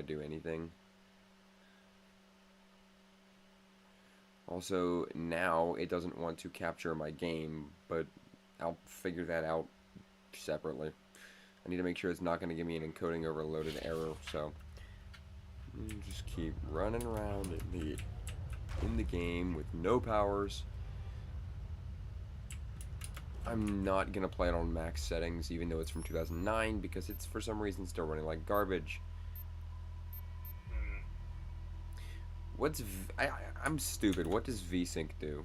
do anything. Also, now it doesn't want to capture my game, but I'll figure that out separately. I need to make sure it's not going to give me an encoding overloaded error, so just keep running around in the game with no powers. I'm not going to play it on max settings, even though it's from 2009, because it's for some reason still running like garbage. What's I'm stupid. What does VSync do?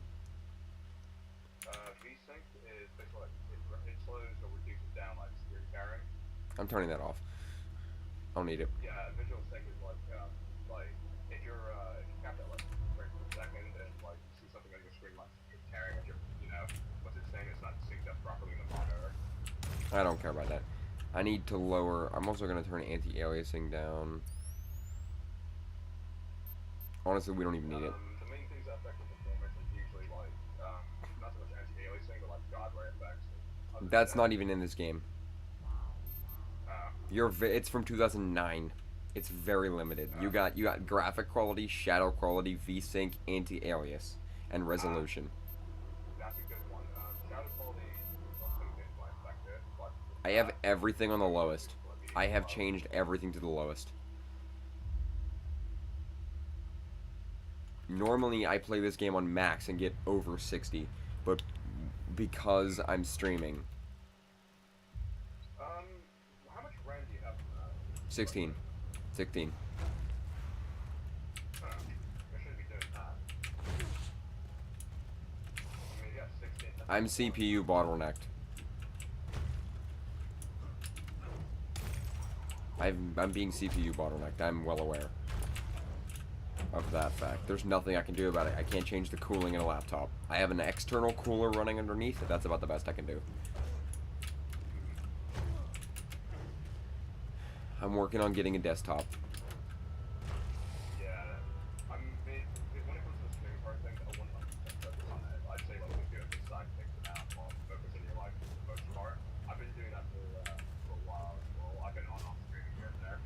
VSync is basically like it slows or reduces down like security carrying. I'm turning that off. I don't need it. Yeah, visual sync is like if you cap that like frames per second and like you see something on your screen like it's carrying and what's it saying it's not synced up properly in the monitor. I don't care about that. I need to lower. I'm also going to turn anti-aliasing down. Honestly, we don't even need it. The main things that affect the performance is usually like not so much anti-aliasing but like God ray effects. That's not even in this game. Uh, It's from 2009. It's very limited. You got graphic quality, shadow quality, VSync, anti-alias, and resolution. that's a good one. Shadow quality is something that might affect it, but I have everything on the resolution lowest. is going to be I have low. changed everything to the lowest. Normally, I play this game on max and get over 60, but because I'm streaming, How much RAM do you have in that? 16, 16. I shouldn't be doing that. I mean, yeah, 16. That's I'm not one. CPU bottlenecked. I'm being CPU bottlenecked. I'm well aware of that fact. There's nothing I can do about it. I can't change the cooling in a laptop. I have an external cooler running underneath. That's about the best I can do. I'm working on getting a desktop. Yeah. I mean, when it comes to the streaming part thing, I 100% focus on it. I'd say like do it for side things for now while focusing your life for the most part. I've been doing that for a while as well. I've been on off streaming here and there.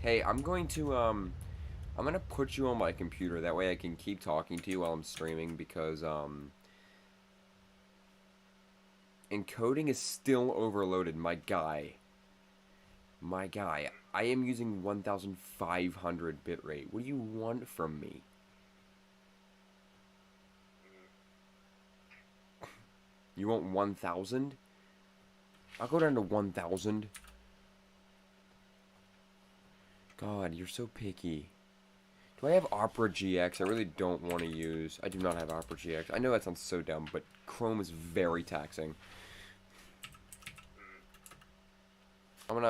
Hey, I'm gonna put you on my computer. That way I can keep talking to you while I'm streaming because encoding is still overloaded. My guy. I am using 1,500 bitrate. What do you want from me? You want 1,000? I'll go down to 1,000. God, you're so picky. Do I have Opera GX? I really don't want to use. I do not have Opera GX. I know that sounds so dumb, but Chrome is very taxing. I'm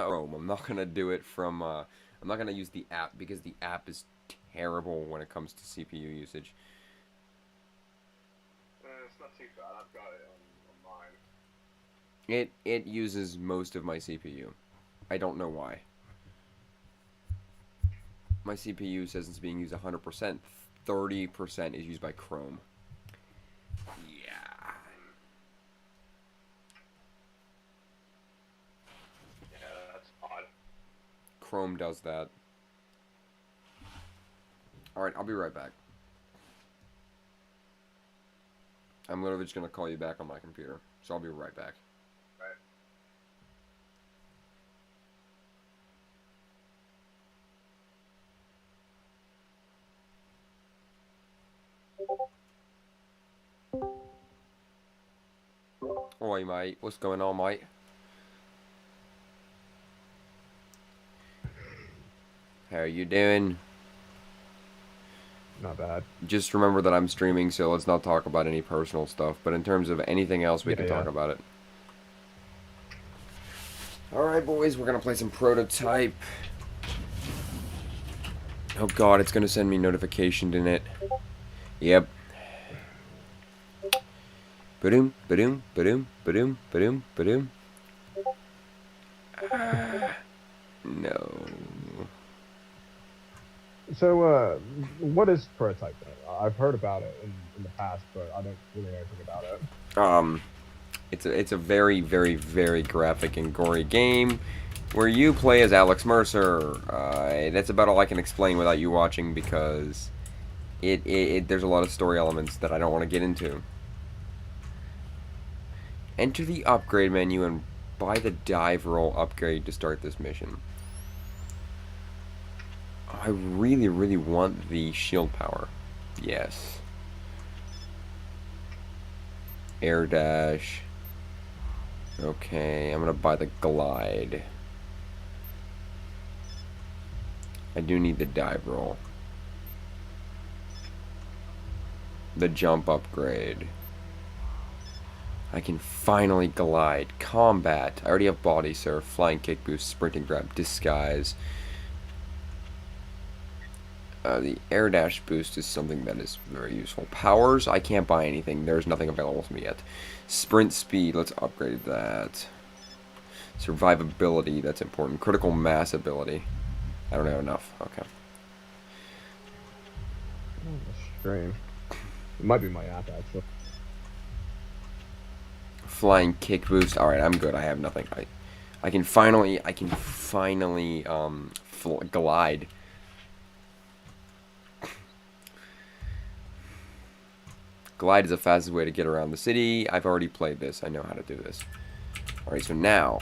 not gonna do it from. I'm not gonna use the app because the app is terrible when it comes to CPU usage. It's not too bad. I've got it on mine. It uses most of my CPU. I don't know why. My CPU says it's being used 100%. 30% is used by Chrome. Yeah. Yeah, that's odd. Chrome does that. Alright, I'll be right back. I'm literally just going to call you back on my computer. So I'll be right back. Right. Oi, mate. What's going on, mate? How are you doing? Not bad. Just remember that I'm streaming, so let's not talk about any personal stuff. But in terms of anything else, we can talk about it. Alright, boys, we're going to play some Prototype. Oh god, it's going to send me notification, didn't it? Yep. Ba-doom, ba-doom, ba-doom, ba-doom, ba-doom, ba-doom. No. So, what is Prototype? I've heard about it in the past, but I don't really know anything about it. It's a very, very, very graphic and gory game. where you play as Alex Mercer. That's about all I can explain without you watching because there's a lot of story elements that I don't want to get into. Enter the upgrade menu and buy the dive roll upgrade to start this mission. I really, really want the shield power. Yes. Air dash. Okay, I'm gonna buy the glide. I do need the dive roll. The jump upgrade. I can finally glide. Combat. I already have body surf, flying kick boost, sprinting grab, disguise. The air dash boost is something that is very useful. Powers, I can't buy anything. There's nothing available to me yet. Sprint speed, let's upgrade that. Survivability, that's important. Critical mass ability. I don't have enough. Okay. Stream. It might be my app actually. Flying kick boost. All right, I'm good. I have nothing. I can finally glide. Glide is the fastest way to get around the city. I've already played this. I know how to do this. All right, so now.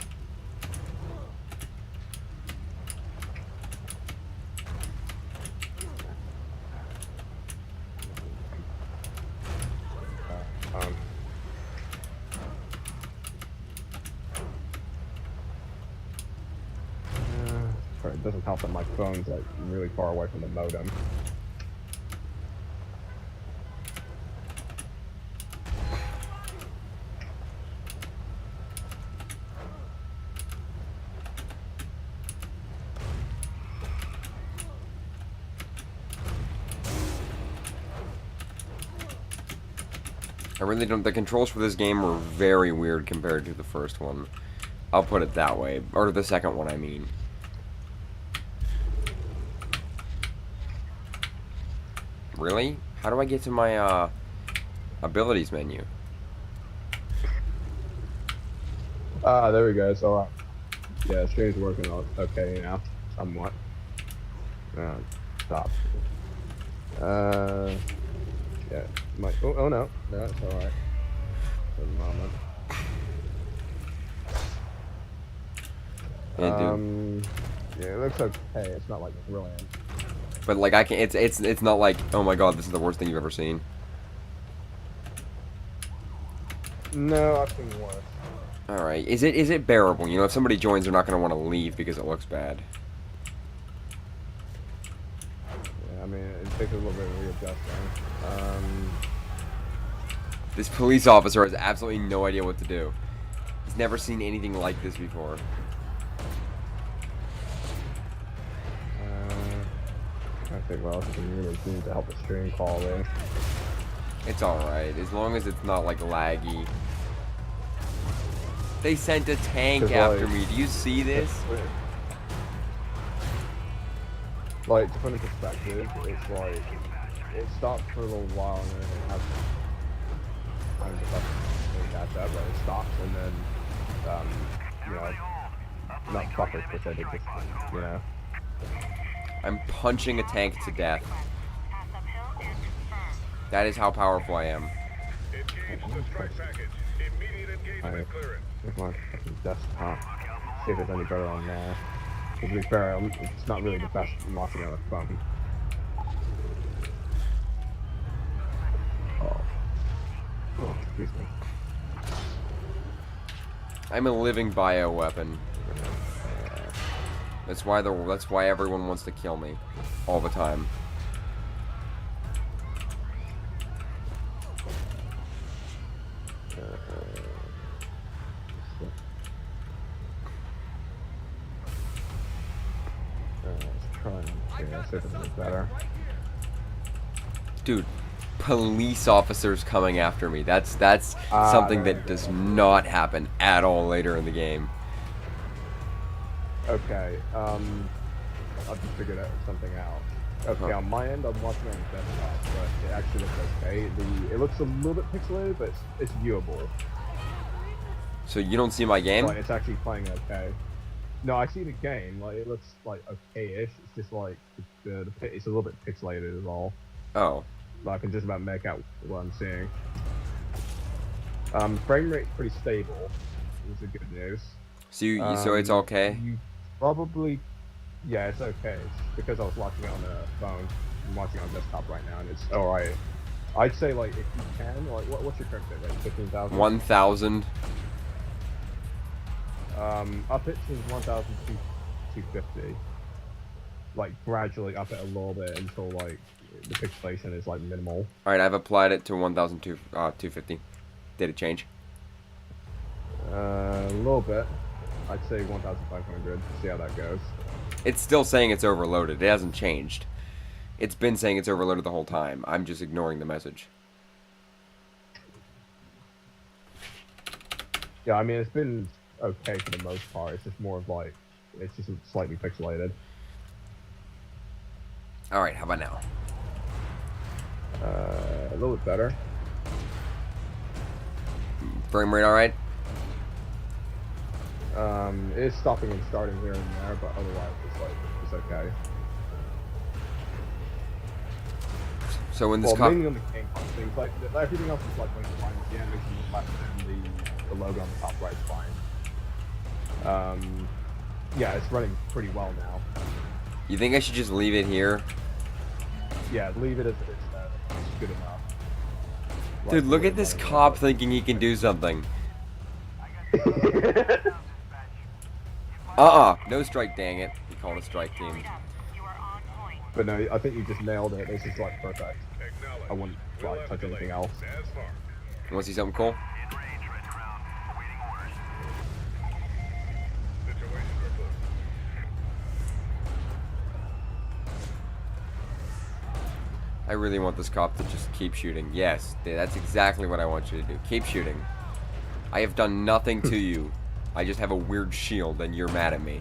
It doesn't help that my phone's like really far away from the modem. I really don't. The controls for this game were very weird compared to the first one. I'll put it that way, or the second one, I mean. Really? How do I get to my abilities menu? There we go. So, yeah, stream's working okay now, somewhat. Stop. Yeah. Oh no, that's all right. For the moment. Yeah, dude. Yeah, it looks okay. It's not like brilliant. But like I can, it's not like, oh my god, this is the worst thing you've ever seen. No, I've seen worse. All right, is it bearable? You know, if somebody joins, they're not gonna want to leave because it looks bad. Yeah, I mean, it takes a little bit of readjusting. This police officer has absolutely no idea what to do. He's never seen anything like this before. I think what else you can really do to help the stream quality. It's alright, as long as it's not like laggy. They sent a tank after me. Do you see this? Like, to put in perspective, it's like, it stops for a little while and then it has time to catch up, but it stops and then, you know, not buffers per se, but just, you know. I'm punching a tank to death. That is how powerful I am. Alright, here's my fucking desktop. See if it's any better on there. To be fair, it's not really the best watching on a phone. Oh, excuse me. I'm a living bioweapon. That's why everyone wants to kill me all the time. Let's see if it's better. Dude, police officers coming after me. That's something that does not happen at all later in the game. Okay, I'll just figure something out. Okay, on my end, I'm watching on the desktop, but it actually looks okay. It looks a little bit pixelated, but it's viewable. So you don't see my game? But it's actually playing okay. No, I see the game. Like it looks like okay-ish. It's just like it's a little bit pixelated as all. Oh. But I can just about make out what I'm seeing. Frame rate's pretty stable. Which is good news. So so it's okay. You probably, yeah, it's okay. It's because I was watching it on the phone. I'm watching it on desktop right now, and it's all right. I'd say like if you can, like what's your current bit rate? 15,000. 1,000. Up it to 1,250. Like gradually up it a little bit until like the pixelation is like minimal. All right, I've applied it to 1,250. Did it change? A little bit. I'd say 1,500. See how that goes. It's still saying it's overloaded. It hasn't changed. It's been saying it's overloaded the whole time. I'm just ignoring the message. Yeah, I mean it's been okay for the most part. It's just more of like it's just slightly pixelated. All right, how about now? A little bit better. Frame rate all right? It is stopping and starting here and there, but otherwise it's okay. So when this Well, mainly on the game things, like everything else is like when it's fine. The animation is left and the logo on the top right is fine. Yeah, it's running pretty well now. You think I should just leave it here? Yeah, leave it as it is. It's good enough. Dude, look at this cop thinking he can do something. No strike, dang it. He called a strike team. But no, I think you just nailed it. This is like perfect. I wouldn't like touch anything else. You want to see something cool? I really want this cop to just keep shooting. Yes, that's exactly what I want you to do. Keep shooting. I have done nothing to you. I just have a weird shield and you're mad at me.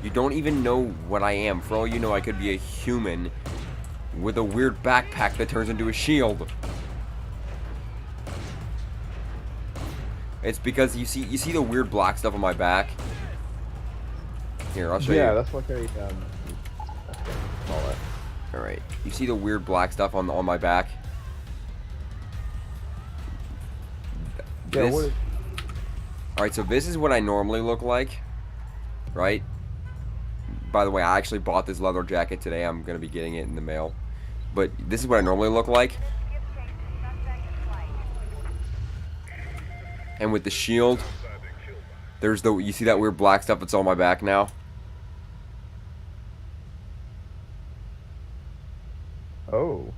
You don't even know what I am. For all you know, I could be a human with a weird backpack that turns into a shield. It's because you see the weird black stuff on my back? Here, I'll show you. Yeah, that's like a call it. Alright. You see the weird black stuff on my back? Yeah, what is... Alright, so this is what I normally look like. Right? By the way, I actually bought this leather jacket today. I'm going to be getting it in the mail. But this is what I normally look like. And with the shield, there's you see that weird black stuff that's on my back now? Oh.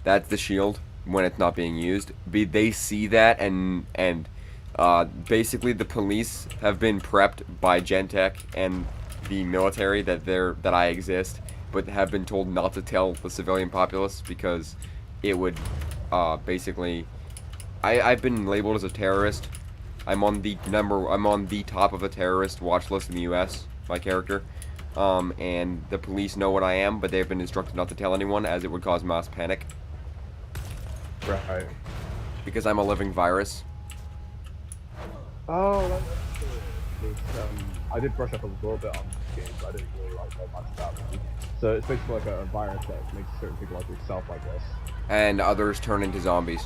That's the shield when it's not being used. They see that and basically the police have been prepped by Gentech and the military that I exist, but have been told not to tell the civilian populace because it would basically I've been labeled as a terrorist. I'm on the top of a terrorist watch list in the US, my character. And the police know what I am, but they've been instructed not to tell anyone as it would cause mass panic. Right. Because I'm a living virus. Oh, that's good. I did brush up a little bit on games, but I didn't really like know much about them. So it's basically like a virus that makes certain people like yourself like this. And others turn into zombies.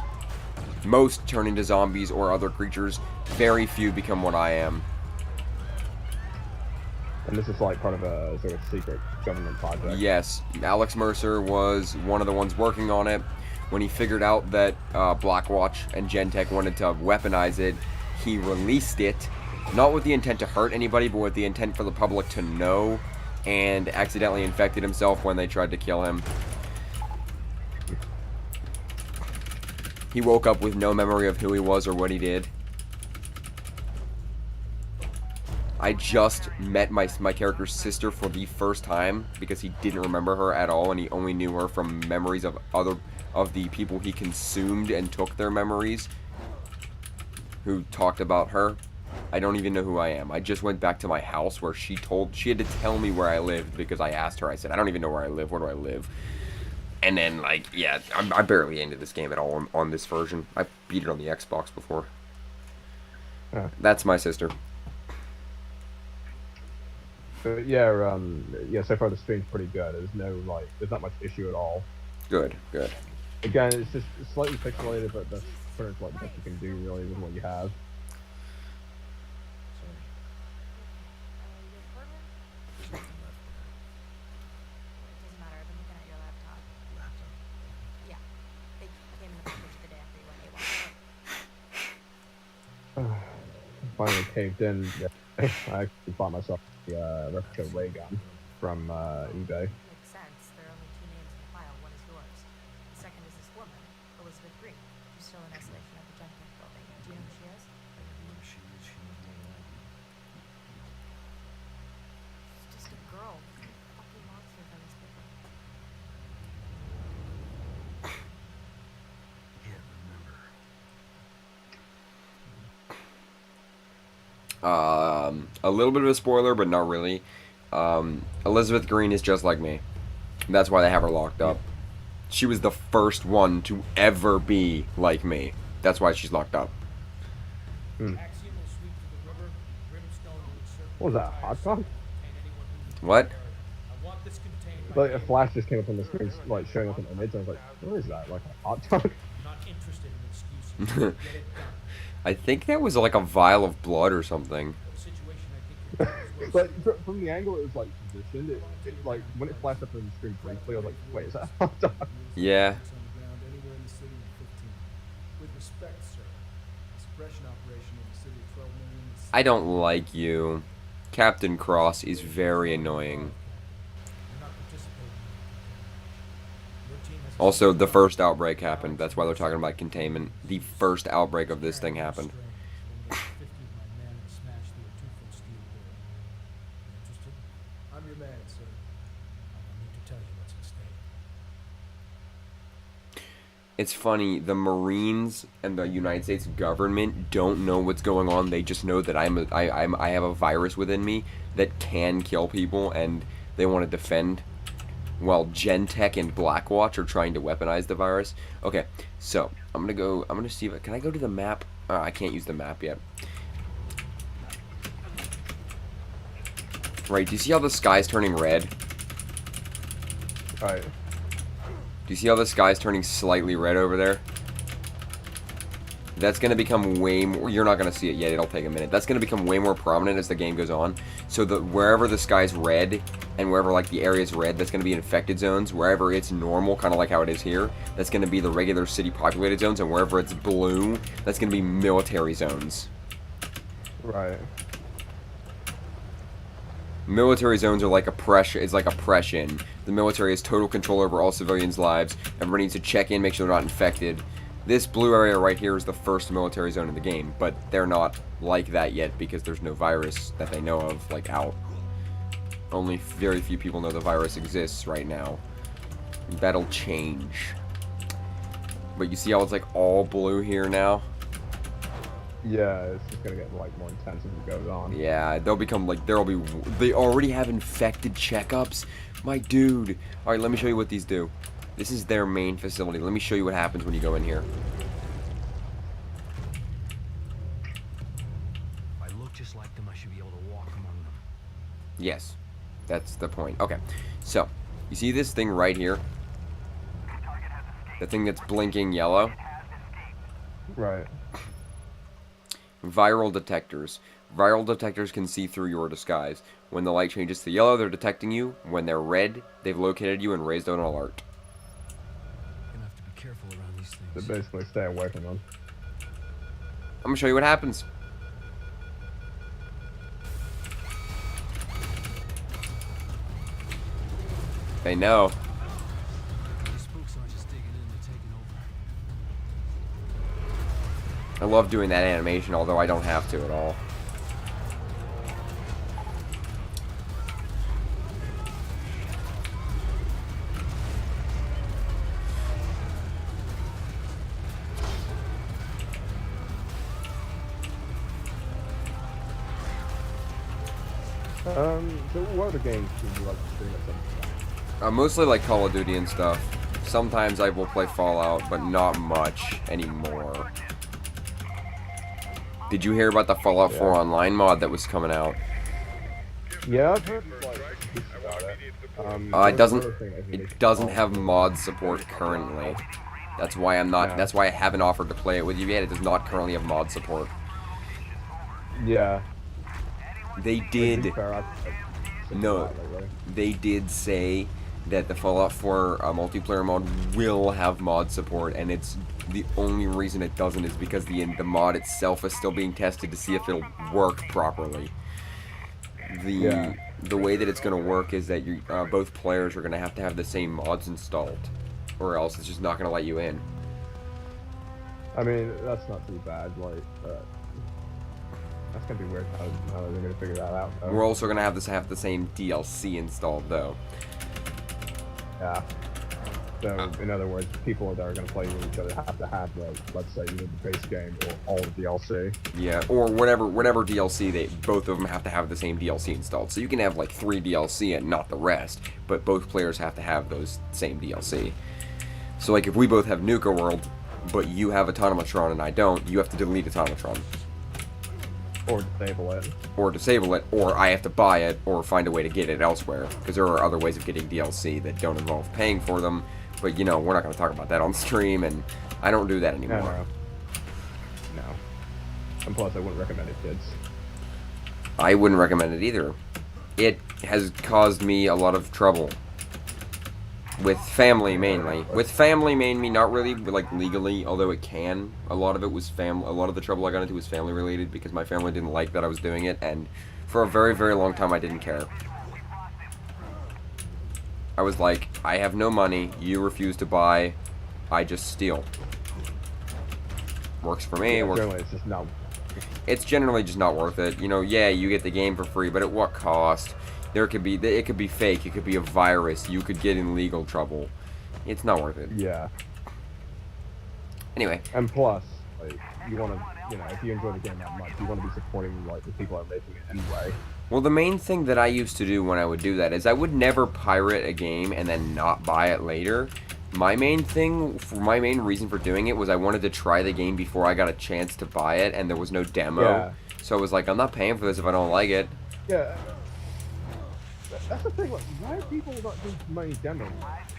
Most turn into zombies or other creatures. Very few become what I am. And this is like part of a sort of secret government project. Yes, Alex Mercer was one of the ones working on it. When he figured out that Blackwatch and Gentech wanted to weaponize it, he released it, not with the intent to hurt anybody, but with the intent for the public to know, and accidentally infected himself when they tried to kill him. He woke up with no memory of who he was or what he did. I just met my character's sister for the first time because he didn't remember her at all, and he only knew her from memories of the people he consumed and took their memories, who talked about her. I don't even know who I am. I just went back to my house where she had to tell me where I lived because I asked her. I said, I don't even know where I live. Where do I live? And then, like, yeah, I'm barely into this game at all on this version. I beat it on the Xbox before. That's my sister. But yeah, yeah. So far the stream's pretty good. There's not much issue at all. Good, good. Again, it's just slightly pixelated, but that's pretty much what the best you can do really with what you have. Doesn't matter. I've been looking at your laptop. Yeah. They came in the package the day after you went AWOL. Finally caved in. Yeah. I actually bought myself the replica ray gun from eBay. Makes sense. There are only two names in the file. One is yours. The second is this woman, Elizabeth Green. She's still in isolation at the Gentech building. Do you know who she is? She's just a girl. Fucking monsters on this paper. A little bit of a spoiler, but not really. Elizabeth Green is just like me. That's why they have her locked up. She was the first one to ever be like me. That's why she's locked up. What was that? Hot dog? What? Like a flash just came up on the screen, like showing up an image. I was like, what is that? Like a hot dog? I think that was like a vial of blood or something. But from the angle it was like positioned, it like when it flashed up on the screen briefly, I was like, wait, is that a hot dog? Yeah. I don't like you. Captain Cross is very annoying. Also, the first outbreak happened. That's why they're talking about containment. The first outbreak of this thing happened. It's funny, the Marines and the United States government don't know what's going on. They just know that I have a virus within me that can kill people, and they want to defend, while Gentech and Blackwatch are trying to weaponize the virus. Okay, so I'm gonna see if can I go to the map? I can't use the map yet. Right, do you see how the sky's turning red? Alright. Do you see how the sky's turning slightly red over there? That's going to become way more... You're not going to see it yet. It'll take a minute. That's going to become way more prominent as the game goes on. So wherever the sky's red and wherever like the area's red, that's going to be infected zones. Wherever it's normal, kind of like how it is here, that's going to be the regular city populated zones. And wherever it's blue, that's going to be military zones. Right. Military zones are like oppression. It's like oppression. The military has total control over all civilians' lives. Everybody needs to check in, make sure they're not infected. This blue area right here is the first military zone in the game, but they're not like that yet because there's no virus that they know of, like, out. Only very few people know the virus exists right now. That'll change. But you see how it's like all blue here now? Yeah, it's just gonna get like more intense as it goes on. Yeah, they'll become like they already have infected checkups. My dude. Alright, let me show you what these do. This is their main facility. Let me show you what happens when you go in here. If I look just like them, I should be able to walk among them. Yes. That's the point. Okay. So, you see this thing right here? The thing that's blinking yellow? Right. Viral detectors. Viral detectors can see through your disguise. When the light changes to yellow, they're detecting you. When they're red, they've located you and raised an alert. Gonna have to be careful around these So things. basically stay away from them. I'm gonna show you what happens. They know. These spooks aren't just digging in, they're taking over. I love doing that animation, although I don't have to at all. So what other games would you like to stream at some point? Mostly like Call of Duty and stuff. Sometimes I will play Fallout, but not much anymore. Did you hear about the Fallout 4 Online mod that was coming out? Yeah, I've heard like pieces about it. It doesn't have mod support currently. That's why I'm not. No. That's why I haven't offered to play it with you yet. It does not currently have mod support. Yeah. They To be did. fair, I've seen No, that lately. they did say that the Fallout 4 multiplayer mod will have mod support, and it's the only reason it doesn't is because the mod itself is still being tested to see if it'll work properly. The way that it's going to work is that you both players are going to have the same mods installed, or else it's just not going to let you in. I mean, that's not too bad. Like, that's gonna be weird how they're gonna figure that out. Though. We're also going to have the same DLC installed, though. Yeah. So, in other words, people that are going to play with each other have to have, like, let's say, either the base game or all the DLC. Yeah, or whatever DLC both of them have to have the same DLC installed. So you can have like 3 DLC and not the rest, but both players have to have those same DLC. So like if we both have Nuka World, but you have Automatron and I don't, you have to delete Automatron. Or disable it. Or disable it, or I have to buy it, or find a way to get it elsewhere. Because there are other ways of getting DLC that don't involve paying for them. But, you know, we're not going to talk about that on stream, and I don't do that anymore. No. And plus, I wouldn't recommend it, kids. I wouldn't recommend it either. It has caused me a lot of trouble. With family, mainly. With family, mainly, not really, like, legally, although it can. A lot of it was a lot of the trouble I got into was family-related, because my family didn't like that I was doing it, and for a very, very long time, I didn't care. I was like, I have no money, you refuse to buy, I just steal. Works for me. Yeah, generally, it's just not. It's generally just not worth it. You know, yeah, you get the game for free, but at what cost? It could be fake, it could be a virus, you could get in legal trouble. It's not worth it. Yeah. Anyway. And plus, like, you want to, you know, if you enjoy the game that much, you want to be supporting, like, the people that are making it anyway. Well, the main thing that I used to do when I would do that is I would never pirate a game and then not buy it later. My main reason for doing it was I wanted to try the game before I got a chance to buy it, and there was no demo. Yeah. So I was like, I'm not paying for this if I don't like it. Yeah. That's the thing, like, why do people not do many demos?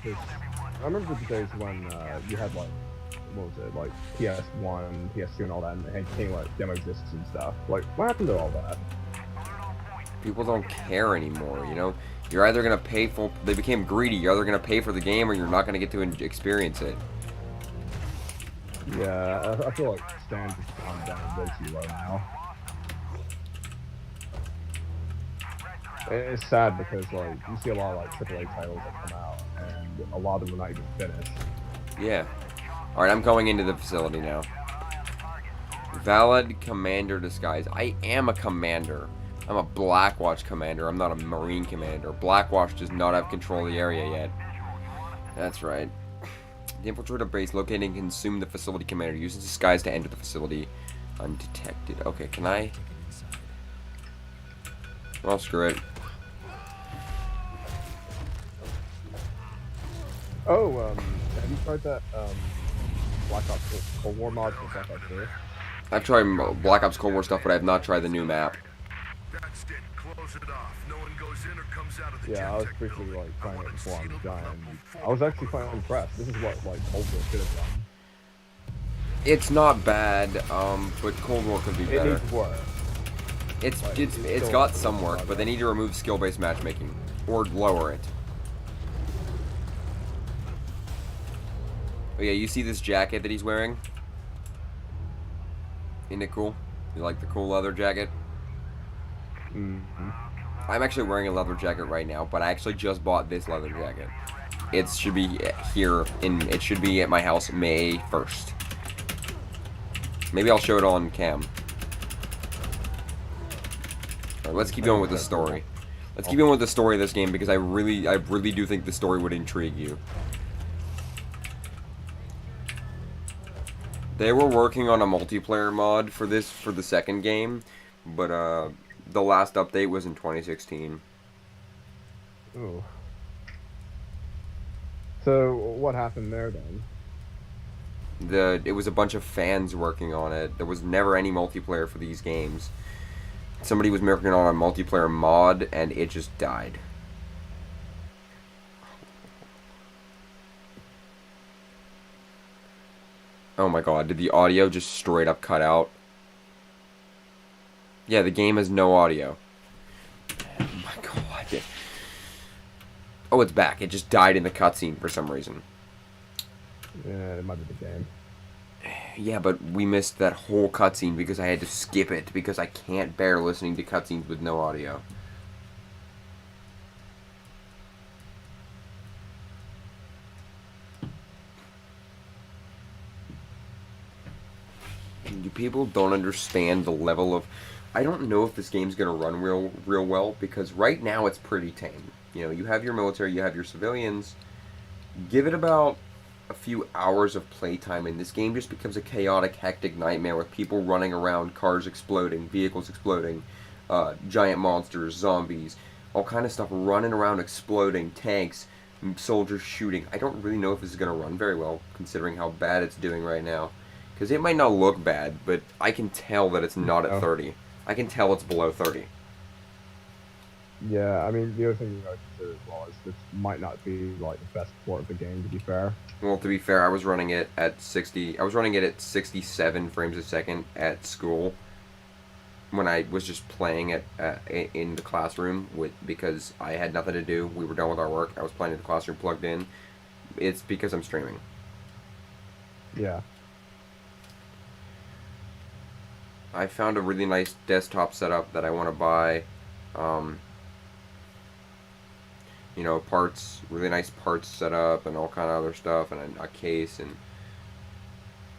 Because I remember the days when you had, like, what was it, like, PS1, PS2 and all that, and it came, like, demo discs and stuff. Like, what happened to all that? People don't care anymore, you know? You're either going to pay for... They became greedy. You're either going to pay for the game or you're not going to get to experience it. Yeah, I feel like stands has gone down way too low now. It's sad because, like, you see a lot of, like, AAA titles that come out, and a lot of them are not even finished. Yeah. Alright, I'm going into the facility now. Valid commander disguise. I am a commander. I'm a Blackwatch commander. I'm not a Marine commander. Blackwatch does not have control of the area yet. That's right. The infiltrator base located and consume the facility commander. Use his disguise to enter the facility undetected. Okay, can I? Well, screw it. Oh, have you tried that, Black Ops Cold War mod for Black Ops 3? I've tried Black Ops Cold War stuff, but I have not tried the new map. That's it. Close it off. No one goes in or comes out of the Yeah, I was briefly, like, trying it before I was done. I was actually quite impressed. This is what, like, Cold War should have done. It's not bad, but Cold War could be It better. needs work. It's got some work, but they need to remove skill-based matchmaking or lower it. Oh yeah, you see this jacket that he's wearing? Isn't it cool? You like the cool leather jacket? Mm-hmm. I'm actually wearing a leather jacket right now, but I actually just bought this leather jacket. It should be here it should be at my house May 1st. Maybe I'll show it on cam. Alright, let's keep going with the story. Let's keep going with the story of this game because I really do think the story would intrigue you. They were working on a multiplayer mod for the second game, but the last update was in 2016. Ooh. So what happened there then? It was a bunch of fans working on it. There was never any multiplayer for these games. Somebody was working on a multiplayer mod, and it just died. Oh my god, did the audio just straight up cut out? Yeah, the game has no audio. Oh my god. Oh, it's back. It just died in the cutscene for some reason. Yeah, it might be the game. Yeah, but we missed that whole cutscene because I had to skip it because I can't bear listening to cutscenes with no audio. You people don't understand the level of... I don't know if this game's gonna run real well because right now it's pretty tame. You know, you have your military, you have your civilians. Give it about a few hours of playtime and this game just becomes a chaotic, hectic nightmare with people running around, cars exploding, vehicles exploding, giant monsters, zombies, all kind of stuff running around, exploding, tanks, soldiers shooting. I don't really know if this is going to run very well considering how bad it's doing right now. Because it might not look bad, but I can tell that it's not at 30. I can tell it's below 30. Yeah, I mean, the other thing you got to consider as well is this might not be like the best port of the game, to be fair. Well, to be fair, I was running it at 60. I was running it at 67 frames a second at school when I was just playing it in the classroom because I had nothing to do. We were done with our work. I was playing in the classroom, plugged in. It's because I'm streaming. Yeah. I found a really nice desktop setup that I want to buy. You know, parts, really nice parts set up and all kind of other stuff, and a case, and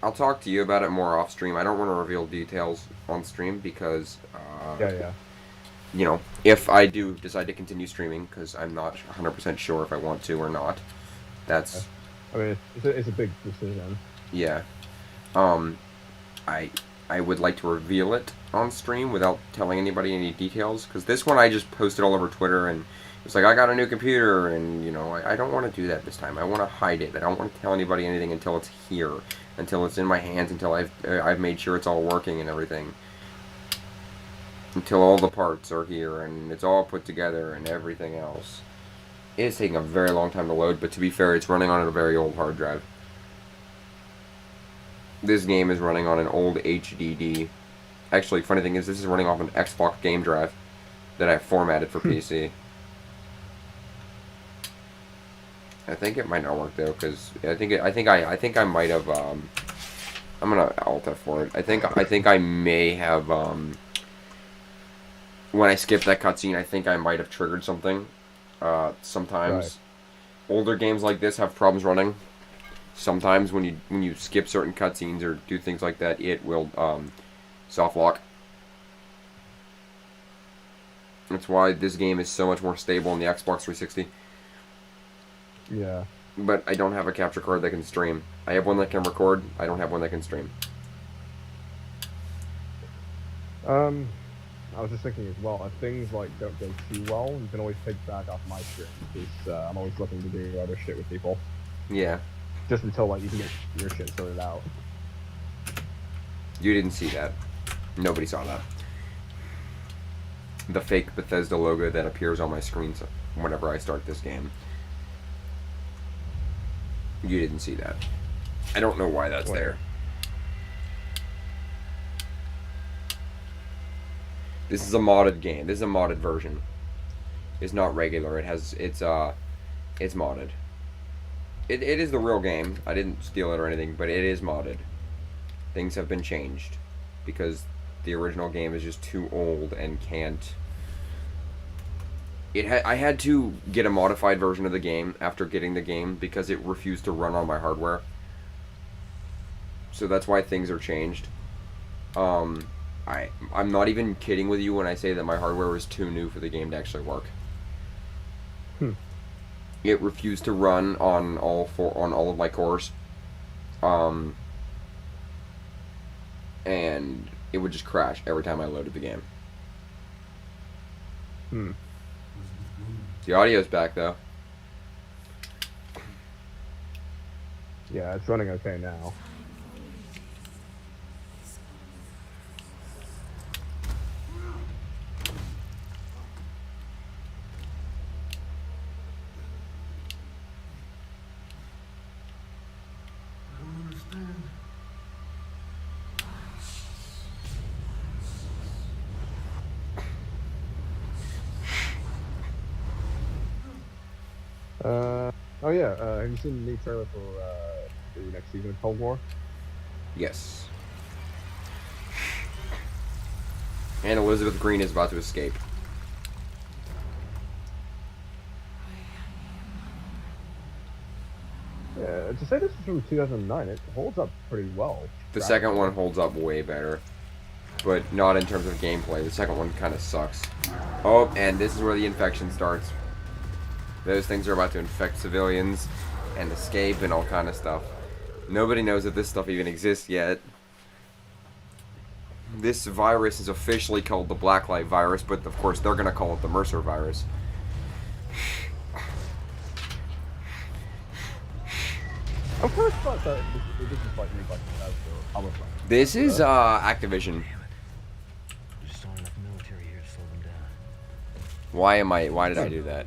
I'll talk to you about it more off stream. I don't want to reveal details on stream because, you know, if I do decide to continue streaming, because I'm not 100% sure if I want to or not, that's... I mean, it's a big decision. Yeah. I would like to reveal it on stream without telling anybody any details, because this one I just posted all over Twitter, and it's like, I got a new computer, and, you know, I don't want to do that this time. I want to hide it. I don't want to tell anybody anything until it's here, until it's in my hands, until I've made sure it's all working and everything. Until all the parts are here, and it's all put together, and everything else. It is taking a very long time to load, but to be fair, it's running on a very old hard drive. This game is running on an old HDD. Actually, funny thing is, this is running off an Xbox game drive that I formatted for PC. I think it might not work though, because I think I might have. I'm gonna alt F for it. I think I may have. When I skipped that cutscene, I think I might have triggered something. Sometimes older games like this have problems running. Sometimes when you skip certain cutscenes or do things like that, it will soft lock. That's why this game is so much more stable on the Xbox 360. Yeah. But I don't have a capture card that can stream. I have one that can record. I don't have one that can stream. I was just thinking as well, if things like don't go too well, you can always take back off my stream, because I'm always looking to do other shit with people. Yeah. Just until like you can get your shit sorted out. You didn't see that. Nobody saw that. The fake Bethesda logo that appears on my screen whenever I start this game. You didn't see that. I don't know why that's there. This is a modded game. This is a modded version. It's not regular. It's modded. It is the real game. I didn't steal it or anything, but it is modded. Things have been changed because the original game is just too old and can't. I had to get a modified version of the game after getting the game because it refused to run on my hardware. So that's why things are changed. I'm not even kidding with you when I say that my hardware is too new for the game to actually work. It refused to run on all of my cores. And it would just crash every time I loaded the game. The audio's back though. Yeah, it's running okay now. Oh yeah. Have you seen the new trailer for the next season of Cold War? Yes. And Elizabeth Green is about to escape. Yeah. To say this is from 2009, it holds up pretty well. The second one holds up way better. But not in terms of gameplay. The second one kind of sucks. Oh, and this is where the infection starts. Those things are about to infect civilians and escape and all kind of stuff. Nobody knows that this stuff even exists yet. This virus is officially called the Blacklight virus, but of course they're going to call it the Mercer virus. I'm kind of surprised that this is like made by Alex Mercer. This is Activision. Just not enough military here to slow them down. Why did I do that?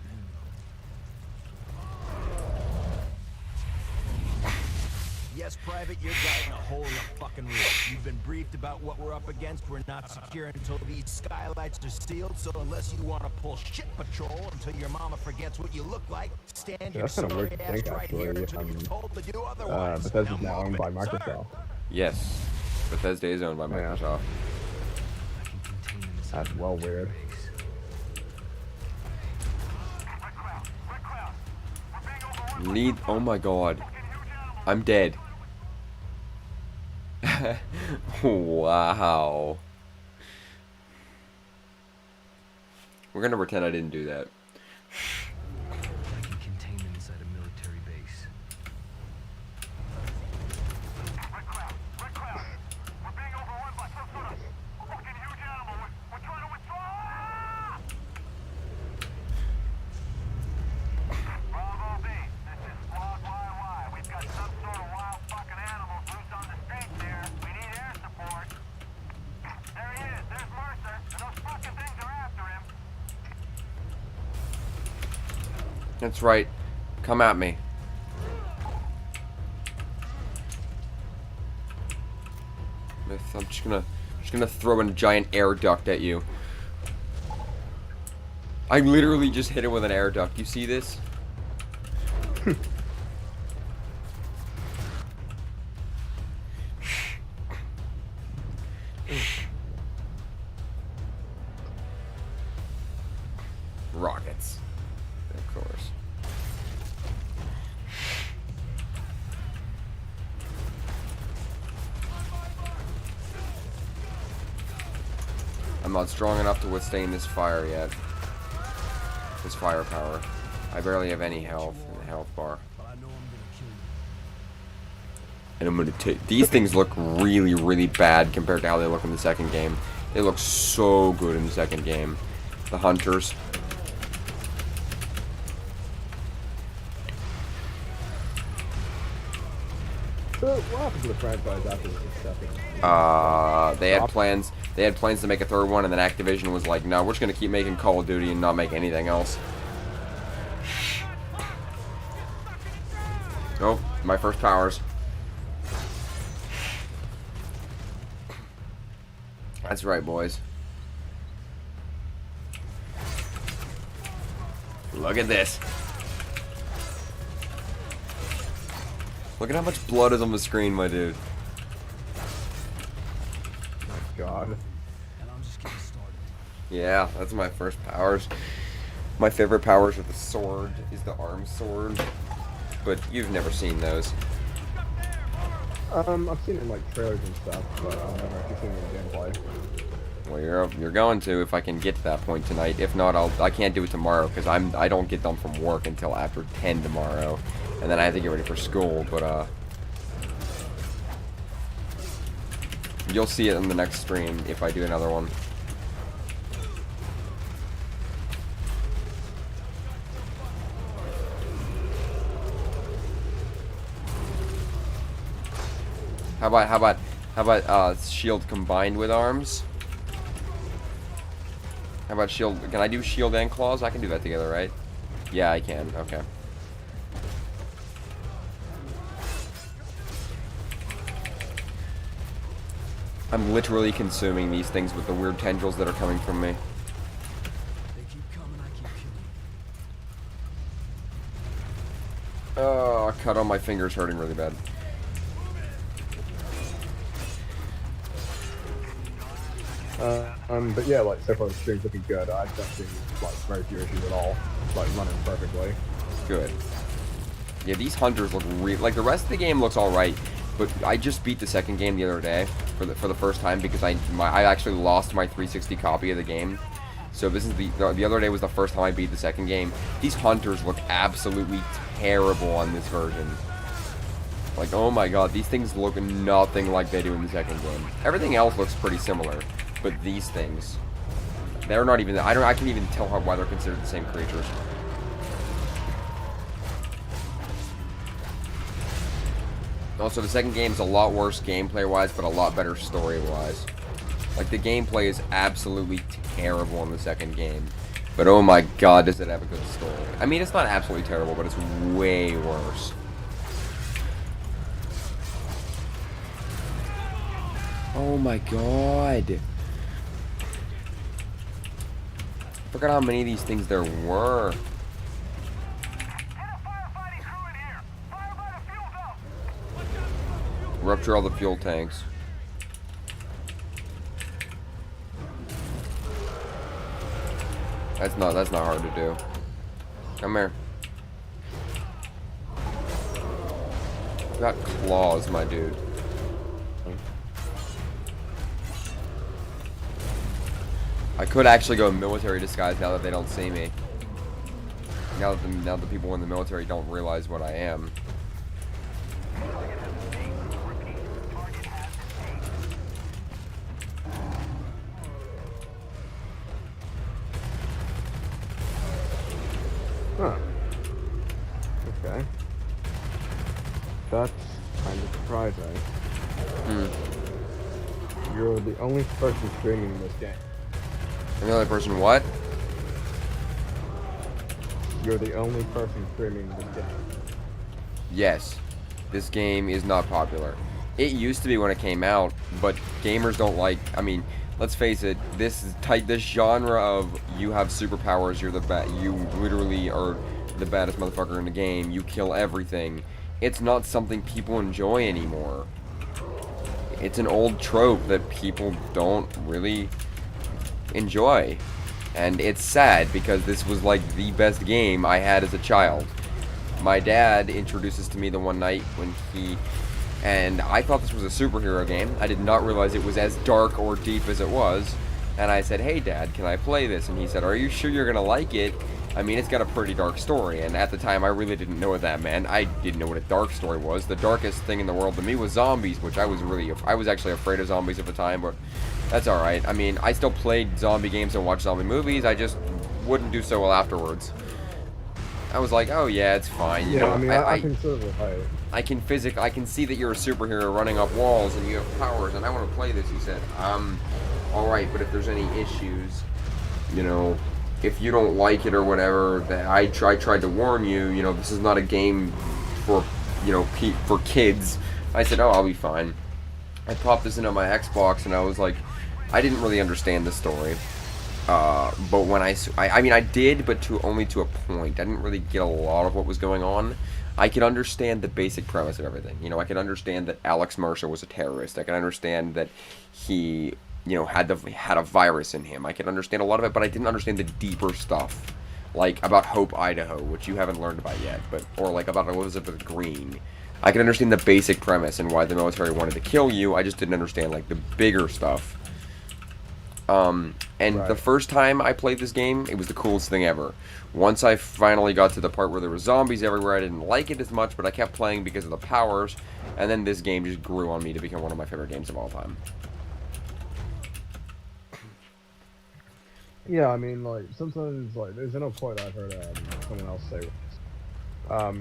Yes, Private, you're guiding a hole in the fucking roof. You've been briefed about what we're up against. We're not secure until these skylights are sealed, so unless you want to pull shit patrol until your mama forgets what you look like, stand your That's kind of weird sorry to ass think, right here actually. until you're told to do otherwise. Bethesda's Now now owned move by it, Microsoft. Yes. Bethesda is owned by Microsoft. I can contain them inside That's the well military weird. base. Lead. Oh my god. I'm dead. Wow. We're gonna pretend I didn't do that. I can contain them inside a military base. That's right. Come at me. I'm just gonna throw a giant air duct at you. I literally just hit it with an air duct. You see this? Rockets. Of course. I'm not strong enough to withstand this fire yet. This firepower. I barely have any health in the health bar. But I know I'm gonna kill you. And I'm gonna take. These things look really, really bad compared to how they look in the second game. They look so good in the second game. The hunters. So what happened to the franchise after the second? They had plans. They had plans to make a third one, and then Activision was like, "No, we're just gonna keep making Call of Duty and not make anything else." Oh, my first powers. That's right, boys. Look at this. Look at how much blood is on the screen, my dude. God. And I'm just getting started. Yeah, that's my first powers. My favorite powers are the sword, is the arm sword. But you've never seen those. I've seen it in like trailers and stuff, but I've never actually seen it in gameplay. Well, you're going to if I can get to that point tonight. If not, I can't do it tomorrow because I don't get done from work until after 10 tomorrow, and then I have to get ready for school. But you'll see it in the next stream if I do another one. How about shield combined with arms? How about shield? Can I do shield and claws? I can do that together, right? Yeah, I can. Okay. I'm literally consuming these things with the weird tendrils that are coming from me. They keep coming, I keep killing. Oh, cut on my fingers hurting really bad. But yeah, like so far the stream's looking good. I don't see like very few issues at all. It's like running perfectly. Good. Yeah, these hunters look like the rest of the game looks all right, but I just beat the second game the other day for the first time because I actually lost my 360 copy of the game. So this is the other day was the first time I beat the second game. These hunters look absolutely terrible on this version. Like, oh my god, these things look nothing like they do in the second game. Everything else looks pretty similar, but these things, they're not even. I can't even tell why they're considered the same creatures. Also, the second game's a lot worse gameplay-wise, but a lot better story-wise. Like, the gameplay is absolutely terrible in the second game. But oh my god, does it have a good story. I mean, it's not absolutely terrible, but it's way worse. Oh my god. Look at how many of these things there were. Rupture all the fuel tanks. That's not hard to do. Come here. I've got claws, my dude. I could actually go military disguise now that they don't see me. Now that the people in the military don't realize what I am. Huh. Okay. That's kind of surprising. You're the only person streaming this game. And the other person what? You're the only person streaming this game. Yes. This game is not popular. It used to be when it came out, but gamers don't like, I mean, let's face it, this genre of you have superpowers, you're the you literally are the baddest motherfucker in the game, you kill everything. It's not something people enjoy anymore. It's an old trope that people don't really enjoy. And it's sad because this was like the best game I had as a child. My dad introduced this to me the one night when and I thought this was a superhero game. I did not realize it was as dark or deep as it was. And I said, hey Dad, can I play this? And he said, are you sure you're gonna like it? I mean, it's got a pretty dark story, and at the time I really didn't know what that meant. I didn't know what a dark story was. The darkest thing in the world to me was zombies, which I was actually afraid of zombies at the time, but that's alright. I mean, I still played zombie games and watched zombie movies, I just wouldn't do so well afterwards. I was like, oh yeah, it's fine. You Yeah, know, I mean, I can sort of like... I can see that you're a superhero running up walls and you have powers, and I want to play this, he said. Alright, but if there's any issues, you know, if you don't like it or whatever, that I tried to warn you, you know, this is not a game for, you know, for kids. I said, oh, I'll be fine. I popped this into my Xbox, and I was like, I didn't really understand the story. But when I mean, I did, but only to a point. I didn't really get a lot of what was going on. I could understand the basic premise of everything. You know, I could understand that Alex Mercer was a terrorist. I could understand that he, you know, had a virus in him. I could understand a lot of it, but I didn't understand the deeper stuff, like about Hope, Idaho, which you haven't learned about yet, or like about Elizabeth Green. I could understand the basic premise and why the military wanted to kill you. I just didn't understand like the bigger stuff. And Right. The first time I played this game, it was the coolest thing ever. Once I finally got to the part where there were zombies everywhere, I didn't like it as much, but I kept playing because of the powers, and then this game just grew on me to become one of my favorite games of all time. Yeah, I mean, like, sometimes, like, there's no point I've heard someone else say this.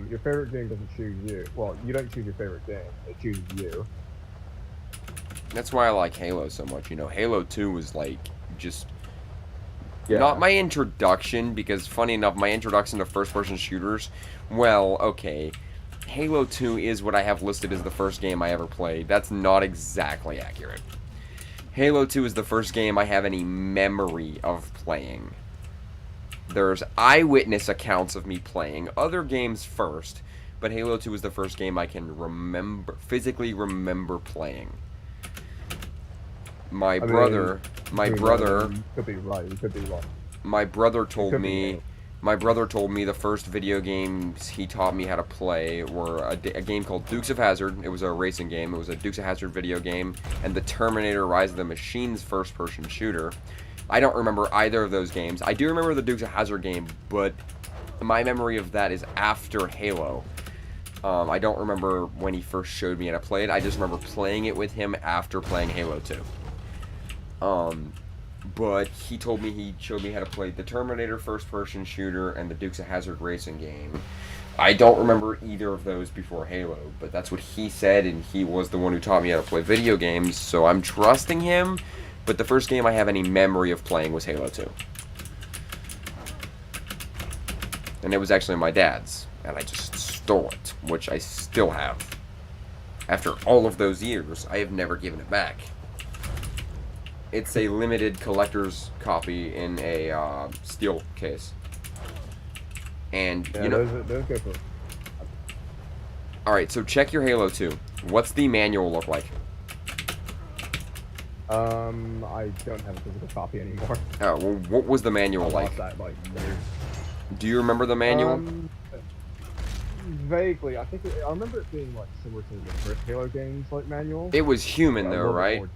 Your favorite game doesn't choose you. Well, you don't choose your favorite game. It chooses you. That's why I like Halo so much. You know, Halo 2 was like just Yeah. not my introduction, because funny enough, my introduction to first-person shooters, well, okay, Halo 2 is what I have listed as the first game I ever played. That's not exactly accurate. Halo 2 is the first game I have any memory of playing. There's eyewitness accounts of me playing other games first, but Halo 2 was the first game I can physically remember playing. My brother You could be right. You could be wrong. my brother told could be me Halo. my brother told me the first video games he taught me how to play were a game called Dukes of Hazzard. It was a racing game. It was a Dukes of Hazzard video game, and the Terminator Rise of the Machines first-person shooter. I don't remember either of those games. I do remember the Dukes of Hazzard game, but my memory of that is after Halo. I don't remember when he first showed me how to play it. I just remember playing it with him after playing Halo 2. But he told me he showed me how to play the Terminator first-person shooter and the Dukes of Hazzard racing game. I don't remember either of those before Halo, but that's what he said, and he was the one who taught me how to play video games, so I'm trusting him. But the first game I have any memory of playing was Halo 2. And it was actually my dad's, and I just stole it, which I still have. After all of those years, I have never given it back. It's a limited collector's copy in a steel case. And, Yeah, you know... those go for... Alright, so check your Halo 2. What's the manual look like? I don't have a physical copy anymore. Oh, well, what was the manual I like? lost that, like, years. Do you remember the manual? Vaguely. I remember it being, like, similar to the first Halo games, like, manual. It was human, A though, little bit right? more-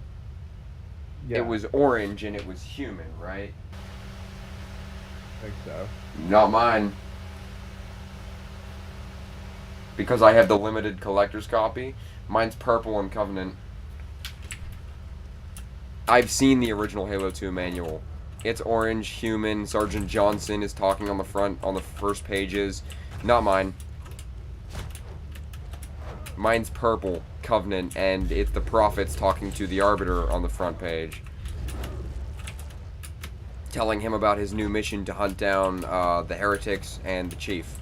Yeah, It was orange and it was human, right? I think so. Not mine. Because I have the limited collector's copy. Mine's purple and Covenant. I've seen the original Halo 2 manual. It's orange, human, Sergeant Johnson is talking on the front, on the first pages. Not mine. Mine's purple, Covenant, and it's the Prophets talking to the Arbiter on the front page. Telling him about his new mission to hunt down the Heretics and the Chief.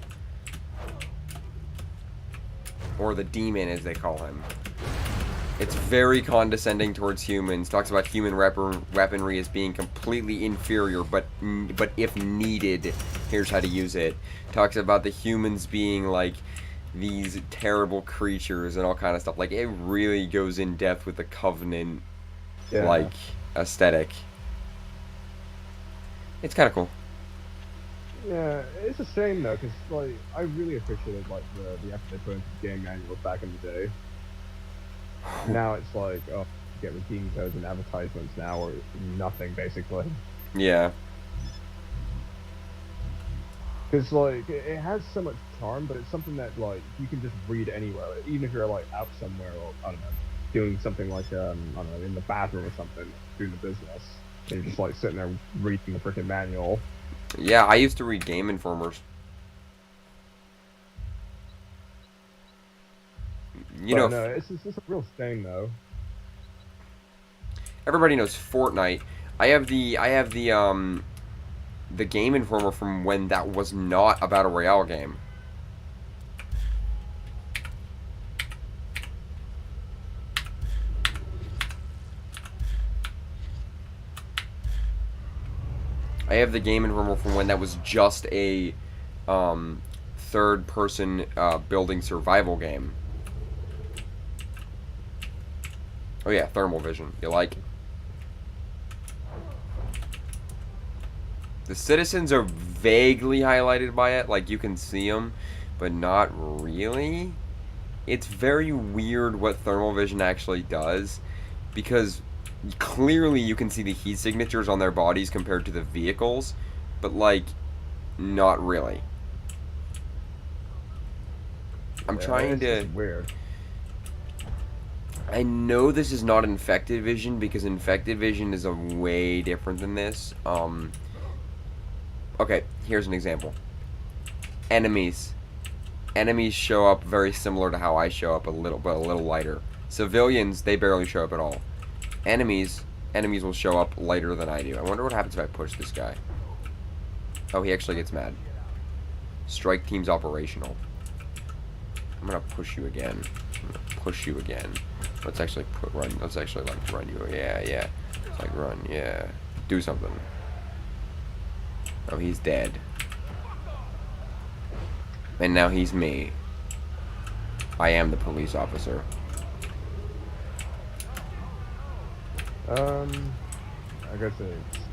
Or the Demon, as they call him. It's very condescending towards humans. Talks about human weaponry as being completely inferior, but if needed, here's how to use it. Talks about the humans being like these terrible creatures and all kind of stuff. Like, it really goes in depth with the Covenant, like, aesthetic. It's kind of cool. Yeah, it's a shame though, because like I really appreciated like the effort they put into the game manuals back in the day. Now it's like, oh, you get redeem codes and advertisements now, or nothing basically. Yeah. Because like it has so much charm, but it's something that like you can just read anywhere, even if you're like out somewhere or I don't know, doing something like I don't know, in the bathroom or something, doing the business, and you're just like sitting there reading the freaking manual. Yeah, I used to read Game Informers. You know, no, it's a real shame though. everybody knows Fortnite. I have the Game Informer from when that was not a Battle Royale game. I have the Game Informer from when that was just a third-person building survival game. Oh yeah, thermal vision. You like? The citizens are vaguely highlighted by it, like you can see them, but not really. It's very weird what thermal vision actually does, because clearly you can see the heat signatures on their bodies compared to the vehicles, but like, not really. I'm trying to... It's weird. I know this is not infected vision, because infected vision is a way different than this. Okay, here's an example. Enemies. Enemies show up very similar to how I show up, a little lighter. Civilians, they barely show up at all. Enemies will show up lighter than I do. I wonder what happens if I push this guy. Oh, he actually gets mad. Strike team's operational. I'm gonna push you again. I'm gonna push you again. Let's actually run. Let's actually like run you. Yeah. Let's like run. Yeah. Do something. Oh, he's dead. And now he's me. I am the police officer. I guess to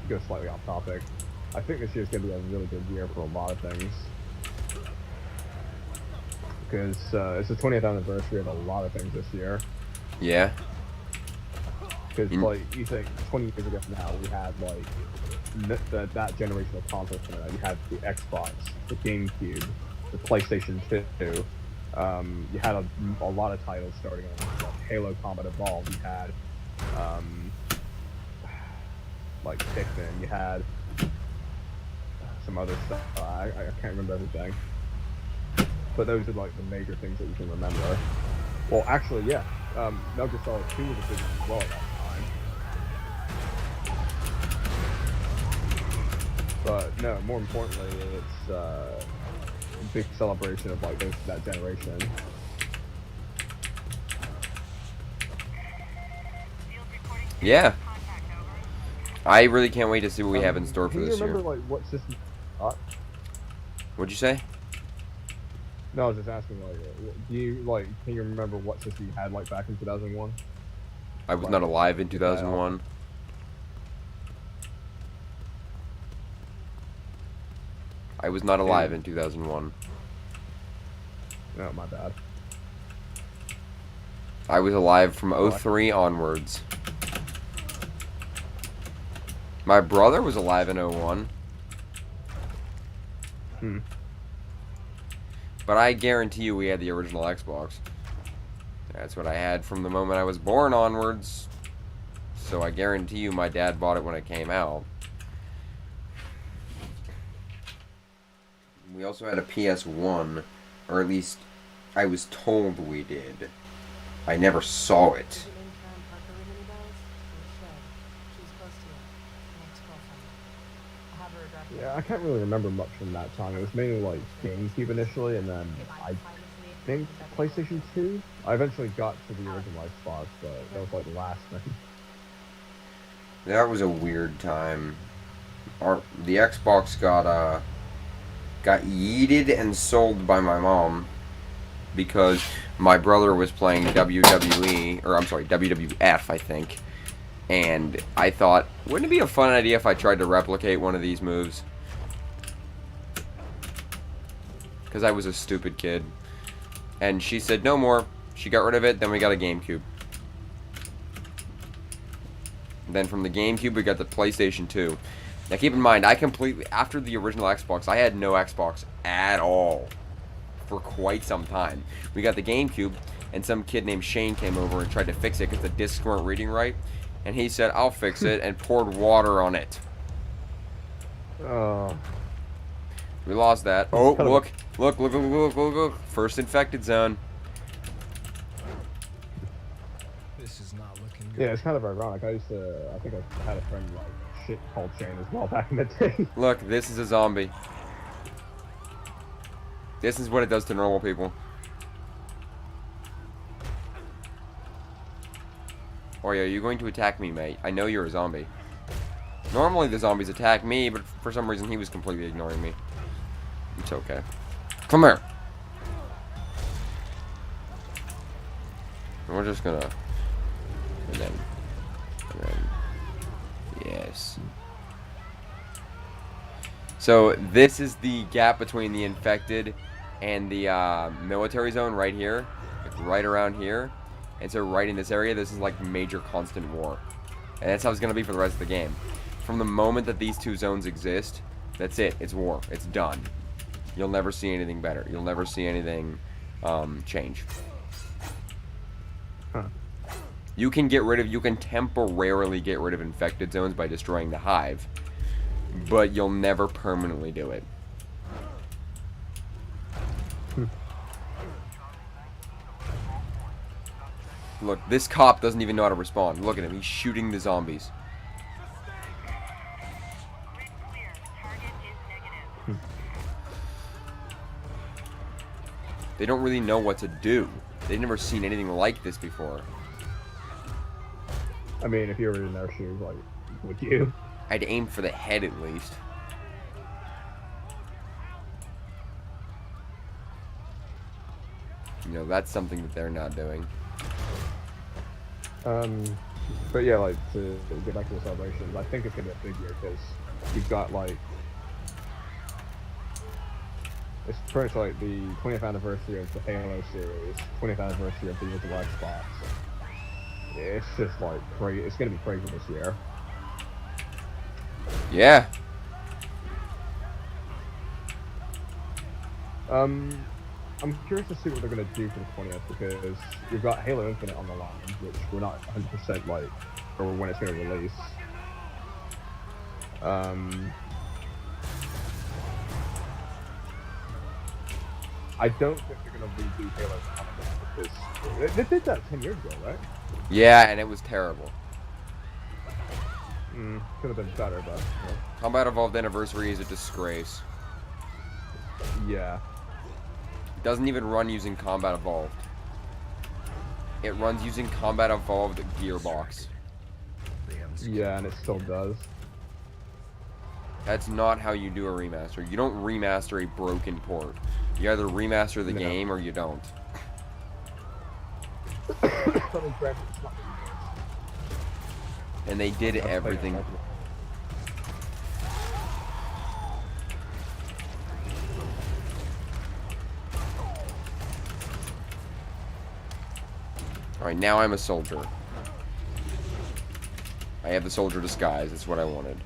go slightly off topic, I think this year's gonna be a really good year for a lot of things. Because it's the 20th anniversary of a lot of things this year. Yeah. Because like you think 20 years ago now we had like that generation of consoles coming out. You had the Xbox, the GameCube, the PlayStation 2. You had a lot of titles starting on like Halo Combat Evolved. You had like Pikmin. You had some other stuff. I can't remember everything. But those are like the major things that you can remember. Well, actually, yeah. Metal Gear Solid 2 was a big one as well at that time. But no, more importantly, it's a big celebration of like that generation. Yeah. I really can't wait to see what we have in store for this Do you year. remember like what system? What'd you say? No, I was just asking like, can you remember what system you had like back in 2001? I was not alive in 2001. I was not alive in 2001. No, my bad. I was alive from 03 onwards. My brother was alive in 01. But I guarantee you we had the original Xbox. That's what I had from the moment I was born onwards. So I guarantee you my dad bought it when it came out. We also had a PS1, or at least I was told we did. I never saw it. Yeah, I can't really remember much from that time. It was mainly like GameCube initially, and then I think PlayStation 2. I eventually got to the original Xbox, but that was like the last thing. That was a weird time. The Xbox got yeeted and sold by my mom because my brother was playing WWE, or I'm sorry, WWF, I think. And I thought, wouldn't it be a fun idea if I tried to replicate one of these moves? Because I was a stupid kid. And she said, no more. She got rid of it, then we got a GameCube. Then from the GameCube, we got the PlayStation 2. Now keep in mind, after the original Xbox, I had no Xbox at all. For quite some time. We got the GameCube, and some kid named Shane came over and tried to fix it because the discs weren't reading right. And he said, I'll fix it, and poured water on it. Oh. We lost that. Oh, look. First infected zone. This is not looking good. Yeah, it's kind of ironic. I think I had a friend like shit called Shane as well back in the day. Look, this is a zombie. This is what it does to normal people. Oh yeah, you're going to attack me, mate. I know you're a zombie. Normally the zombies attack me, but for some reason he was completely ignoring me. It's okay. Come here. And we're just gonna... And then... Yes. So this is the gap between the infected and the military zone right here. Like right around here. And so right in this area, this is like major constant war. And that's how it's going to be for the rest of the game. From the moment that these two zones exist, that's it. It's war. It's done. You'll never see anything better. You'll never see anything change. Huh. You can temporarily get rid of infected zones by destroying the hive. But you'll never permanently do it. Look, this cop doesn't even know how to respond. Look at him. He's shooting the zombies. They don't really know what to do. They've never seen anything like this before. I mean, if you were in their shoes, like, would you? I'd aim for the head at least. You know, that's something that they're not doing. But yeah, like, to get back to the celebrations, I think it's gonna be a big year, because you've got, like, it's pretty much like the 20th anniversary of the Halo series, 20th anniversary of the original Xbox. It's just, like, crazy. It's gonna be crazy this year. Yeah. I'm curious to see what they're gonna do for the 20th, because you've got Halo Infinite on the line, which we're not 100% like, or when it's gonna release. I don't think they're gonna redo Halo Combat, because they did that 10 years ago, right? Yeah, and it was terrible. Could have been better, but Combat Evolved Anniversary is a disgrace. yeah. It doesn't even run using Combat Evolved. It runs using Combat Evolved Gearbox. Yeah, and it still does. That's not how you do a remaster. You don't remaster a broken port. You either remaster the game or you don't. And they did everything. Alright, now I'm a soldier. I have the soldier disguise. That's what I wanted.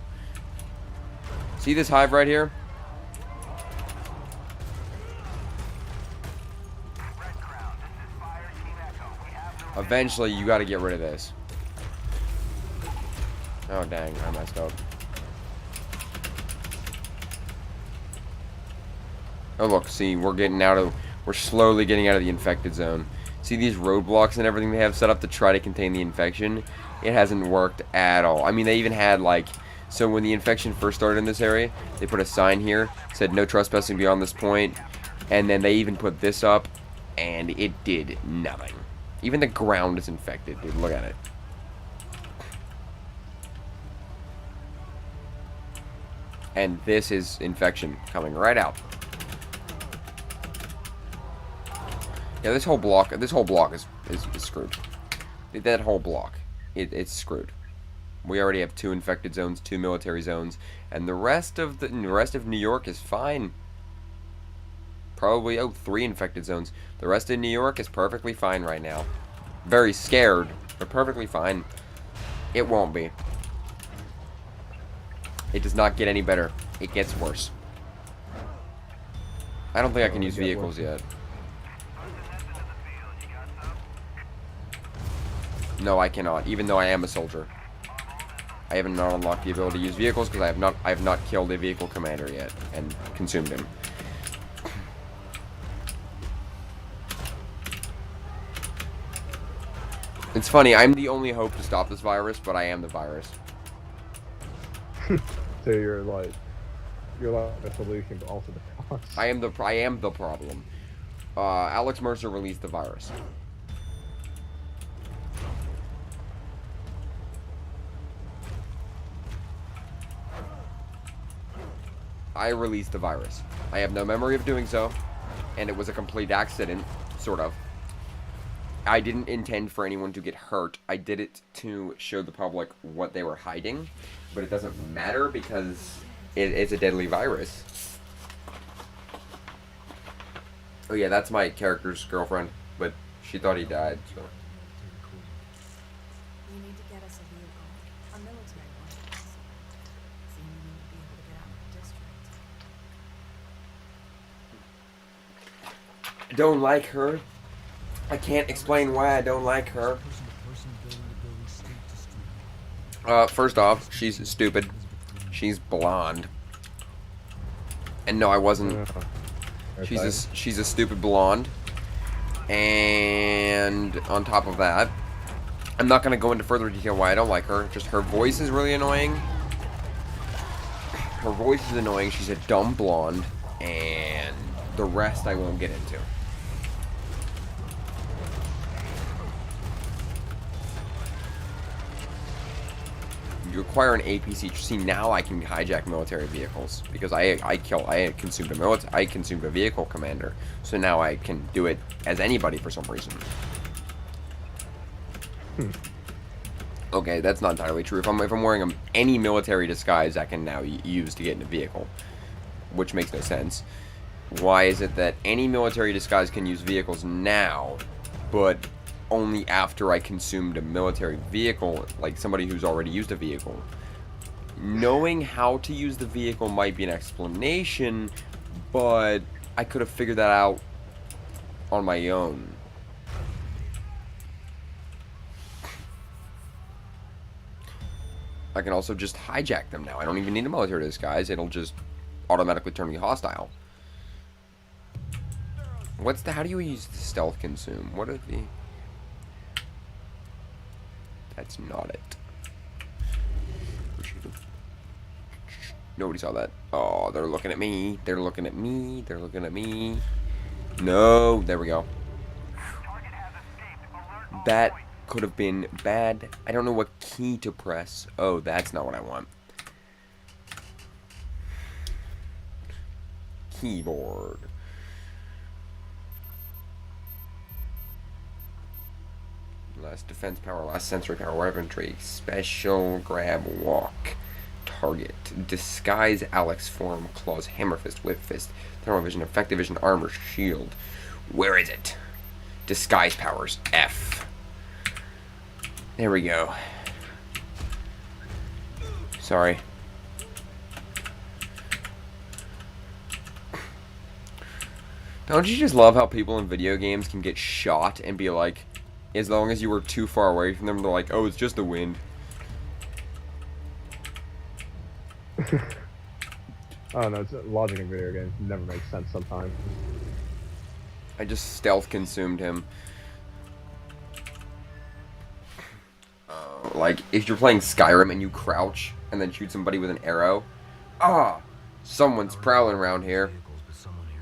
See this hive right here? Eventually, you gotta get rid of this. Oh, dang. I messed up. Oh, look. See, we're slowly getting out of the infected zone. See these roadblocks and everything they have set up to try to contain the infection? It hasn't worked at all. I mean, they even had, like... So when the infection first started in this area, they put a sign here, said no trespassing beyond this point, and then they even put this up, and it did nothing. Even the ground is infected, dude. Look at it. And this is infection coming right out. Yeah, this whole block is screwed. That whole block, it's screwed. We already have 2 infected zones, 2 military zones, and the rest of New York is fine. Probably 3 infected zones. The rest of New York is perfectly fine right now. Very scared, but perfectly fine. It won't be. It does not get any better. It gets worse. I don't think I can use vehicles yet. No, I cannot, even though I am a soldier. I haven't unlocked the ability to use vehicles because I have not killed a vehicle commander yet and consumed him. It's funny, I'm the only hope to stop this virus, but I am the virus. So you're like the solution, but also the cause. I am the problem. Alex Mercer released the virus. I released the virus. I have no memory of doing so, and it was a complete accident, sort of. I didn't intend for anyone to get hurt. I did it to show the public what they were hiding, but it doesn't matter because it's a deadly virus. Oh yeah, that's my character's girlfriend, but she thought he died, so. You need to get us a vehicle, a military one. So you need to be able to get out of the district. I don't like her. I can't explain why I don't like her. First off, she's stupid. She's blonde. And no, I wasn't. She's a stupid blonde. And on top of that, I'm not gonna go into further detail why I don't like her. Just her voice is really annoying. Her voice is annoying. She's a dumb blonde, and the rest I won't get into. you acquire an APC. See, now I can hijack military vehicles because I consumed a vehicle commander. So now I can do it as anybody for some reason. Okay, that's not entirely true. If I'm wearing any military disguise, I can now use to get in a vehicle, which makes no sense. Why is it that any military disguise can use vehicles now, but only after I consumed a military vehicle, like somebody who's already used a vehicle? Knowing how to use the vehicle might be an explanation, but I could have figured that out on my own. I can also just hijack them now. I don't even need a military disguise. It'll just automatically turn me hostile. How do you use the stealth consume? What are the... That's not it. Nobody saw that. Oh, they're looking at me. They're looking at me. They're looking at me. No. There we go. That could have been bad. I don't know what key to press. Oh, that's not what I want. Keyboard. Less defense power, less sensory power, weapon trait, special grab, walk, target, disguise, Alex form, claws, hammer fist, whip fist, thermal vision, effective vision, armor, shield. Where is it? Disguise powers, F. There we go. Sorry. Don't you just love how people in video games can get shot and be like, as long as you were too far away from them, they're like, oh, it's just the wind. Oh no, it's logic in video games never makes sense sometimes. I just stealth consumed him. Like, if you're playing Skyrim and you crouch and then shoot somebody with an arrow. Ah! Someone's prowling around here.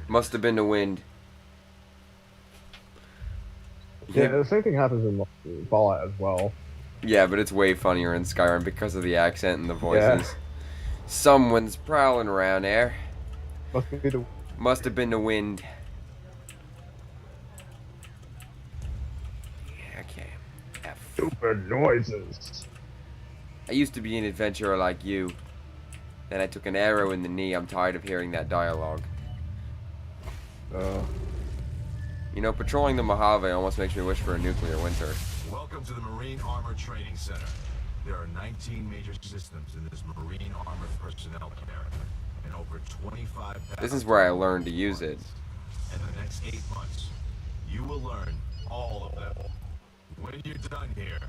Must have been the wind. Yeah, the same thing happens in Fallout as well. Yeah, but it's way funnier in Skyrim because of the accent and the voices. Yeah. Someone's prowling around there. Must have been the wind. Okay. F. Stupid noises. I used to be an adventurer like you. Then I took an arrow in the knee. I'm tired of hearing that dialogue. You know, patrolling the Mojave almost makes me wish for a nuclear winter. Welcome to the Marine Armor Training Center. There are 19 major systems in this Marine Armor personnel carrier, and over 25. This is where I learned to use it. In the next 8 months, you will learn all of them. When you're done here,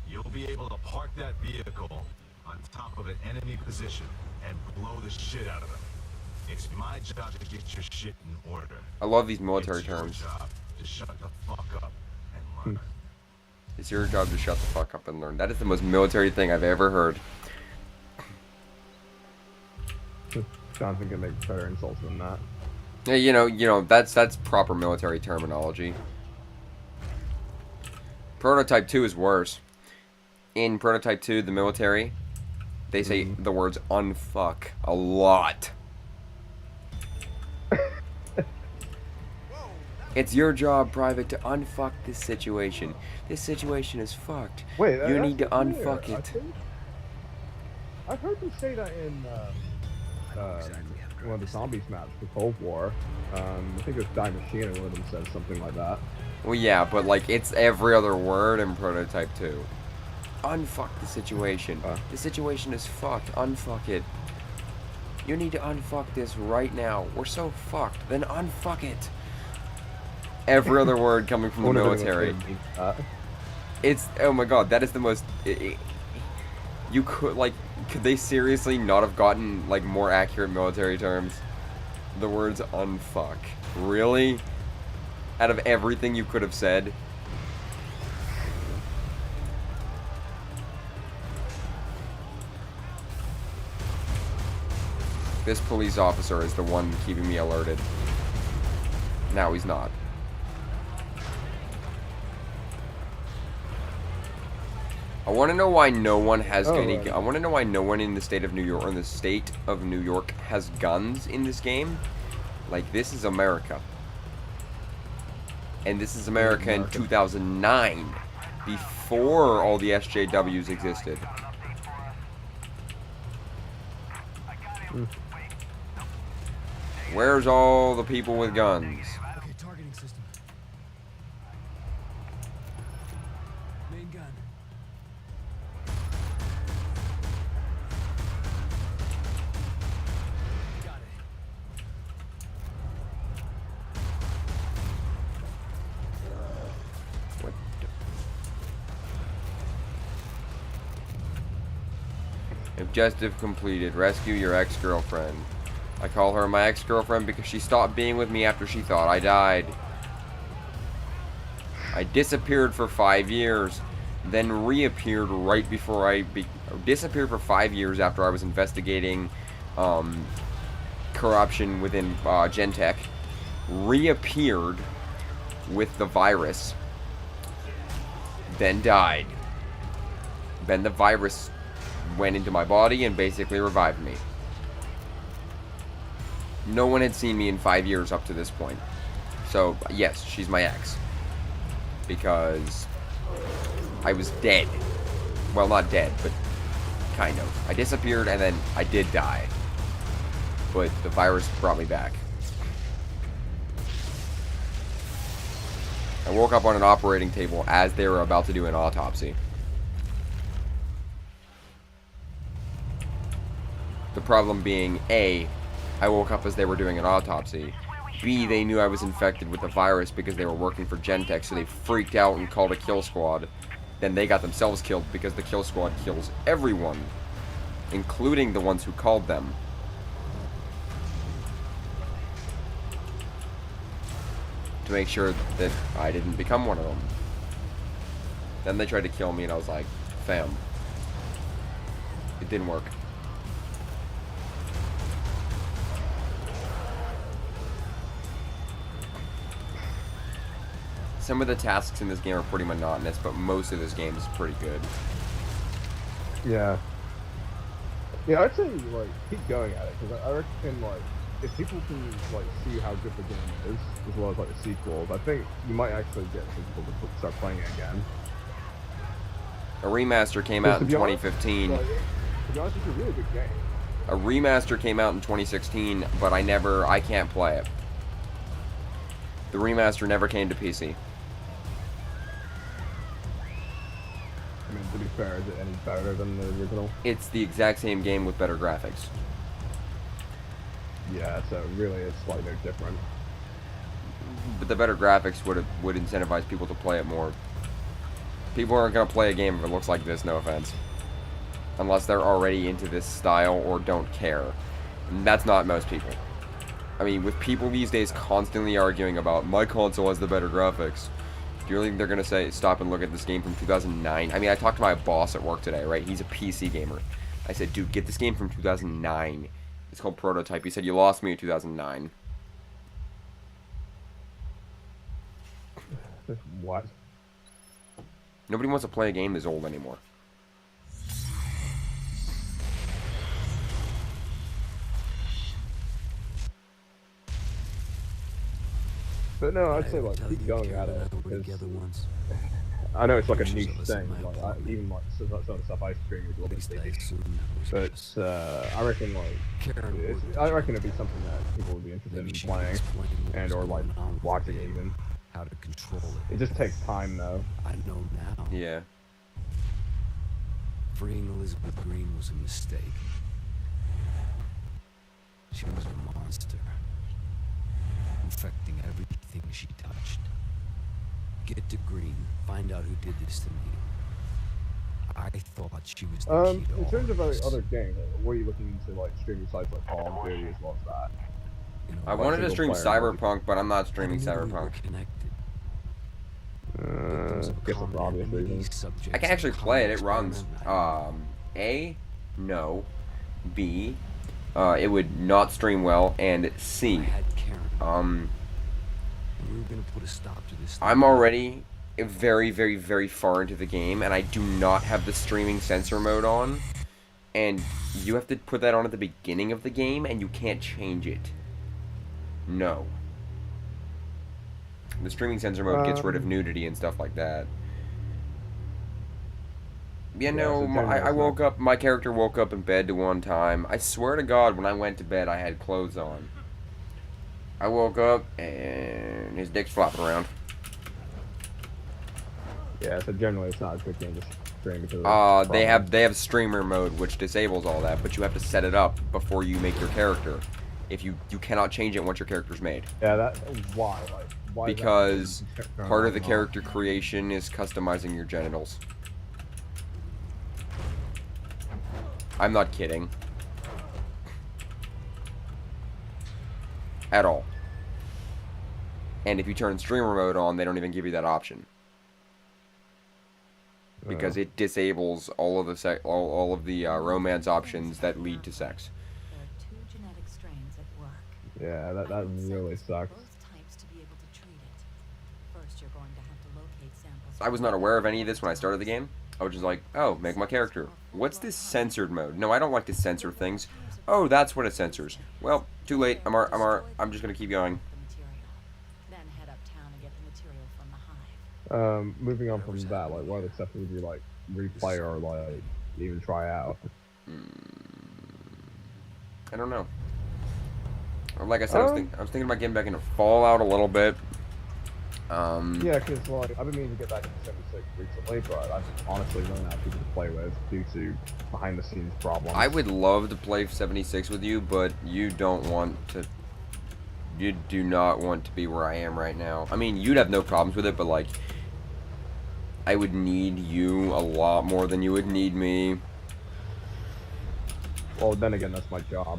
you'll be able to park that vehicle on top of an enemy position and blow the shit out of them. It's my job to get your shit in order. I love these military It's your terms. job to shut the fuck up and learn. It's your job to shut the fuck up and learn. That is the most military thing I've ever heard. Jonathan can make better insults than that. Yeah, you know, that's proper military terminology. Prototype 2 is worse. In Prototype 2, the military, they say the words unfuck a lot. It's your job, Private, to unfuck this situation. This situation is fucked. Wait, you need to that's clear. unfuck it. I've heard them say that in one of the zombies maps, the Cold War. I think it was Die Machine, and one of them said something like that. Well, yeah, but like it's every other word in Prototype 2. Unfuck the situation. The situation is fucked. Unfuck it. You need to unfuck this right now. We're so fucked. Then unfuck it. Every other word coming from the military. It's, oh my god, that is the most, you could, like, could they seriously not have gotten, like, more accurate military terms? The words unfuck. Really? Out of everything you could have said? This police officer is the one keeping me alerted. Now he's not. I want to know why no one has Oh, any. right. I want to know why no one in the state of New York, or in the state of New York, has guns in this game. Like, this is America, and this is America in 2009, before all the SJWs existed. Where's all the people with guns? Okay, targeting system. Main gun. Got it. What the... Objective completed. Rescue your ex-girlfriend. I call her my ex-girlfriend because she stopped being with me after she thought I died. I disappeared for 5 years, then reappeared right before disappeared for 5 years after I was investigating corruption within Gentech. Reappeared with the virus, then died. Then the virus went into my body and basically revived me. No one had seen me in 5 years up to this point. So, yes, she's my ex. Because I was dead. Well, not dead, but kind of. I disappeared and then I did die. But the virus brought me back. I woke up on an operating table as they were about to do an autopsy. The problem being, A, I woke up as they were doing an autopsy. B, they knew I was infected with the virus because they were working for Gentech, so they freaked out and called a kill squad. Then they got themselves killed because the kill squad kills everyone, including the ones who called them. To make sure that I didn't become one of them. Then they tried to kill me and I was like, fam, it didn't work. Some of the tasks in this game are pretty monotonous, but most of this game is pretty good. Yeah. Yeah, I'd say, like, keep going at it, because I reckon, like, if people can, like, see how good the game is, as well as, like, the sequels, I think you might actually get people to start playing it again. A remaster came out in To be honest, 2015. like, to be honest, it's a really good game. A remaster came out in 2016, but I can't play it. The remaster never came to PC. I mean, to be fair, is it any better than the original? It's the exact same game with better graphics. Yeah, so really it's like no different. But the better graphics would incentivize people to play it more. People aren't going to play a game if it looks like this, no offense. Unless they're already into this style or don't care. And that's not most people. I mean, with people these days constantly arguing about, my console has the better graphics, do you really think they're going to say, stop and look at this game from 2009? I mean, I talked to my boss at work today, right? He's a PC gamer. I said, dude, get this game from 2009. It's called Prototype. He said, you lost me in 2009. What? Nobody wants to play a game that's old anymore. But no, I'd say, like, keep going at it, because I know it's like a niche thing, like, even like some of the stuff I stream is a little bit sleepy. But I reckon I reckon it'd be something that people would be interested in playing and or like watching even. How to control it. It just takes time though. I know now. Yeah. Freeing Elizabeth Green was a mistake. She was a monster, infecting everything she touched. Get to Green, find out who did this to me. I thought she was the key to In all terms of this. other games, what are you looking into, like streaming sites like Call of Duty as well as that? You know, I wanted to stream single player. Cyberpunk, but I'm not I streaming knew we were Cyberpunk. connected. Victims of Guess for common obvious enemy, reasons. subjects I can of actually play it. It common runs. experiment. A, no. B, it would not stream well. And I C, had Karen. um, We were gonna put a stop to this. I'm already very, very, very far into the game, and I do not have the streaming sensor mode on, and you have to put that on at the beginning of the game, and you can't change it. No. The streaming sensor mode gets rid of nudity and stuff like that. Yeah, no, I woke up, my character woke up in bed one time. I swear to God, when I went to bed, I had clothes on. I woke up, and his dick's flopping around. Yeah, so generally it's not a good game to stream because of they have streamer mode, which disables all that, but you have to set it up before you make your character. If you cannot change it once your character's made. Yeah, that why? Like, why? Because part of the character creation is customizing your genitals. I'm not kidding. At all. And if you turn streamer mode on, they don't even give you that option. Because it disables all of the all of the romance options that lead to sex. There are 2 genetic strains at work. Yeah, that really sucks. Both types to be able to treat it. First, you're going to have to locate samples. I was not aware of any of this when I started the game. I was just like, oh, make my character. What's this censored mode? No, I don't like to censor things. Oh, that's what it censors. Well, too late. I'm just gonna keep going. Then head uptown and get the material from the hive. Moving on from that, like, what other stuff would you like replay or like even try out? I don't know. Like I said, I was thinking about getting back into Fallout a little bit. Yeah, because like I've been meaning to get back into 76 recently, but I've honestly run out of people to play with due to behind-the-scenes problems. I would love to play 76 with you, but you don't want to. You do not want to be where I am right now. I mean, you'd have no problems with it, but like, I would need you a lot more than you would need me. Well, then again, that's my job.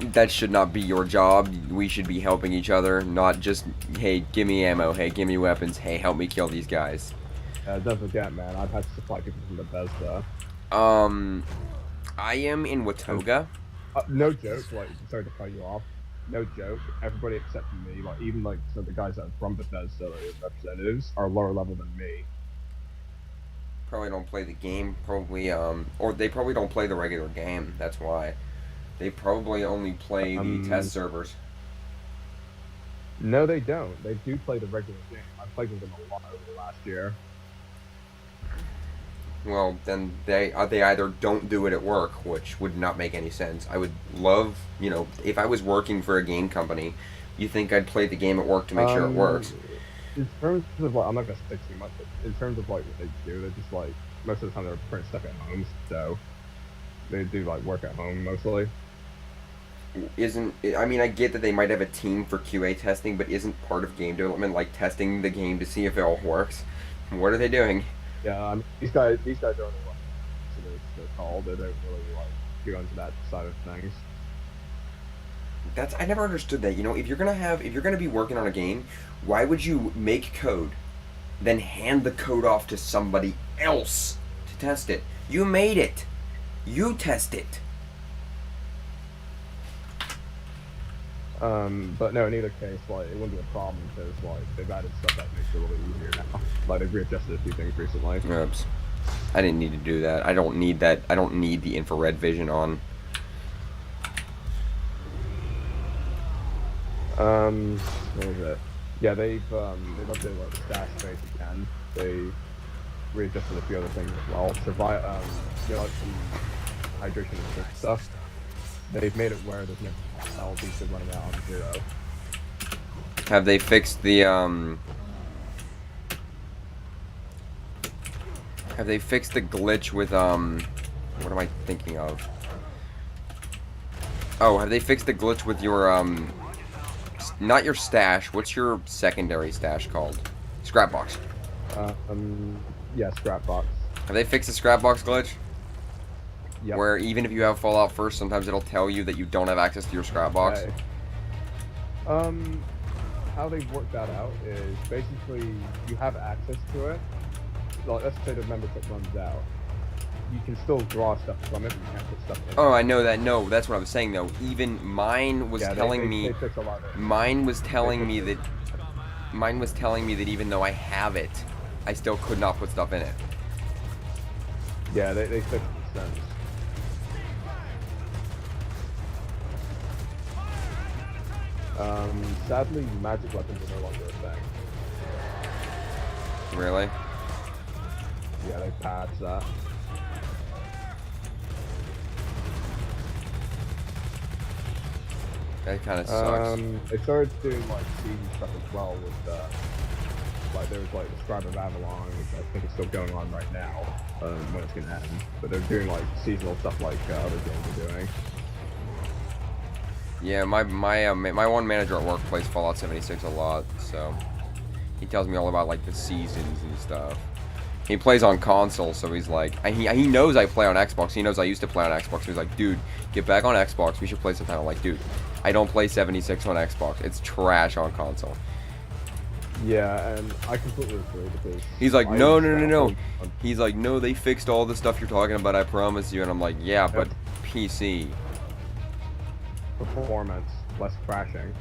That should not be your job. We should be helping each other, not just, hey, give me ammo, hey, give me weapons, hey, help me kill these guys. Don't forget, man, I've had to supply people from Bethesda. I am in Watoga. No joke, like, sorry to cut you off. No joke, everybody except for me, like, even like some of the guys that are from Bethesda, like, representatives, are lower level than me. Probably don't play the game, probably, or they probably don't play the regular game, that's why. They probably only play the test servers. No, they don't. They do play the regular game. I've played with them a lot over the last year. Well, then they either don't do it at work, which would not make any sense. I would love, you know, if I was working for a game company, you think I'd play the game at work to make sure it works. In terms of, like, I'm not going to stick too much, but in terms of, like, what they do, they're just, like, most of the time they're pretty stuck at home, so they do, like, work at home mostly. I mean, I get that they might have a team for QA testing, but isn't part of game development like testing the game to see if it all works? What are they doing? Yeah, these guys are only like, so they're called. They don't really like go into that side of things. I never understood that. You know, if you're gonna be working on a game, why would you make code, then hand the code off to somebody else to test it? You made it. You test it. But no, in either case, like, it wouldn't be a problem because, like, they've added stuff that makes it a little easier now. Like, they've readjusted a few things recently. Oops. I didn't need to do that. I don't need that. I don't need the infrared vision on. What was it? Yeah, they've updated, like, the stash space again. They readjusted a few other things as well. You know, like, some hydration and stuff. They've made it where there's no LB running out on 0. Have they fixed the glitch with what am I thinking of? Oh, have they fixed the glitch with your not your stash, what's your secondary stash called? Scrap box. Yeah, scrap box. Have they fixed the scrap box glitch? Yep. Where even if you have Fallout first, sometimes it'll tell you that you don't have access to your scrap box. Okay. How they've worked that out is basically you have access to it. Like, let's say the membership runs out. You can still draw stuff from it, but you can't put stuff in it. Oh, I know that. No, that's what I was saying though. Even mine was telling me. They fix a lot of it. Mine was telling me that even though I have it, I still could not put stuff in it. Yeah, they fixed the sense. Sadly, magic weapons are no longer a thing. Really? Yeah, they patched that. That kind of sucks. They started doing like season stuff as well with like there was like the Scribe of Avalon, which I think is still going on right now. When it's gonna end, but they're doing like seasonal stuff like other games are doing. Yeah, my one manager at work plays Fallout 76 a lot, so he tells me all about like the seasons and stuff. He plays on console, so he's like, he knows I play on Xbox. He knows I used to play on Xbox. So he's like, dude, get back on Xbox. We should play sometime. I'm like, dude, I don't play 76 on Xbox. It's trash on console. Yeah, and I completely agree because he's like, no. He's like, no, they fixed all the stuff you're talking about. I promise you. And I'm like, yeah, but PC. Performance, less crashing.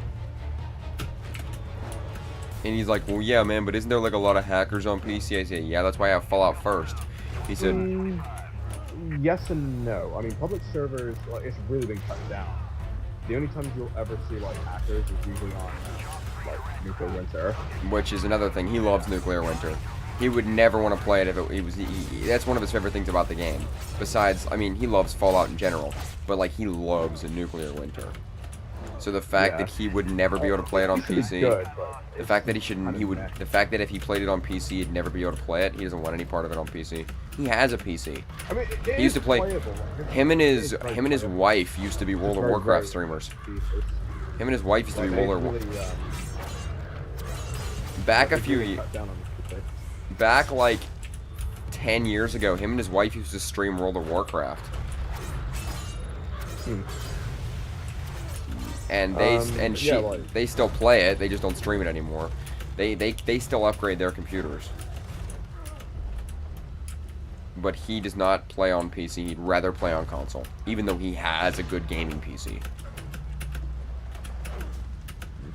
And he's like, well, yeah, man, but isn't there like a lot of hackers on PC? I said, yeah, that's why I have Fallout first. He said, yes and no. I mean, public servers, like, it's really been cut down. The only times you'll ever see like hackers is usually on like Nuclear Winter. Which is another thing. He loves Nuclear Winter. He would never want to play it if it was. That's one of his favorite things about the game. Besides, I mean, he loves Fallout in general, but like he loves a Nuclear Winter. So the fact that he would never be able to play it on PC, the fact that the fact that if he played it on PC, he'd never be able to play it. He doesn't want any part of it on PC. He has a PC. I mean, he used to play. Him and his wife used to be World of Warcraft streamers. Him and his wife used to be World of Warcraft. Back like 10 years ago, him and his wife used to stream World of Warcraft. And they still play it. They just don't stream it anymore. They still upgrade their computers. But he does not play on PC. He'd rather play on console, even though he has a good gaming PC.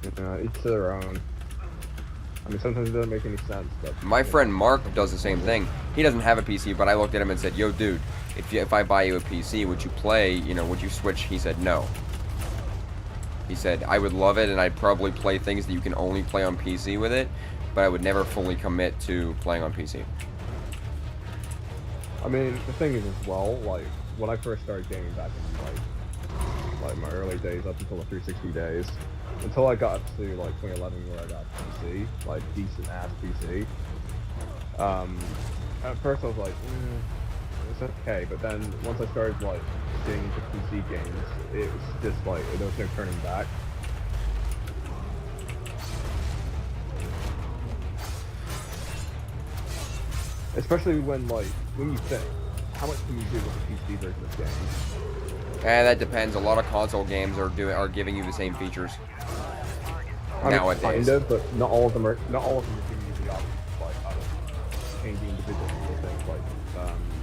Each to their own. I mean, sometimes it doesn't make any sense. But my friend Mark does the same thing. He doesn't have a PC, but I looked at him and said, "Yo, dude, if I buy you a PC, would you play? You know, would you switch?" He said, "No." He said, "I would love it, and I'd probably play things that you can only play on PC with it, but I would never fully commit to playing on PC." I mean, the thing is as well, like when I first started gaming back in like my early days, up until the 360 days. Until I got to like 2011 where I got PC, like decent ass PC. At first I was like, it's okay, but then once I started like getting into PC games, it was just like there was no turning back. Especially when you think, how much can you do with the PC version of games? And that depends. A lot of console games are giving you the same features nowadays. Kind of, but not all of them are giving you the option of changing individual things like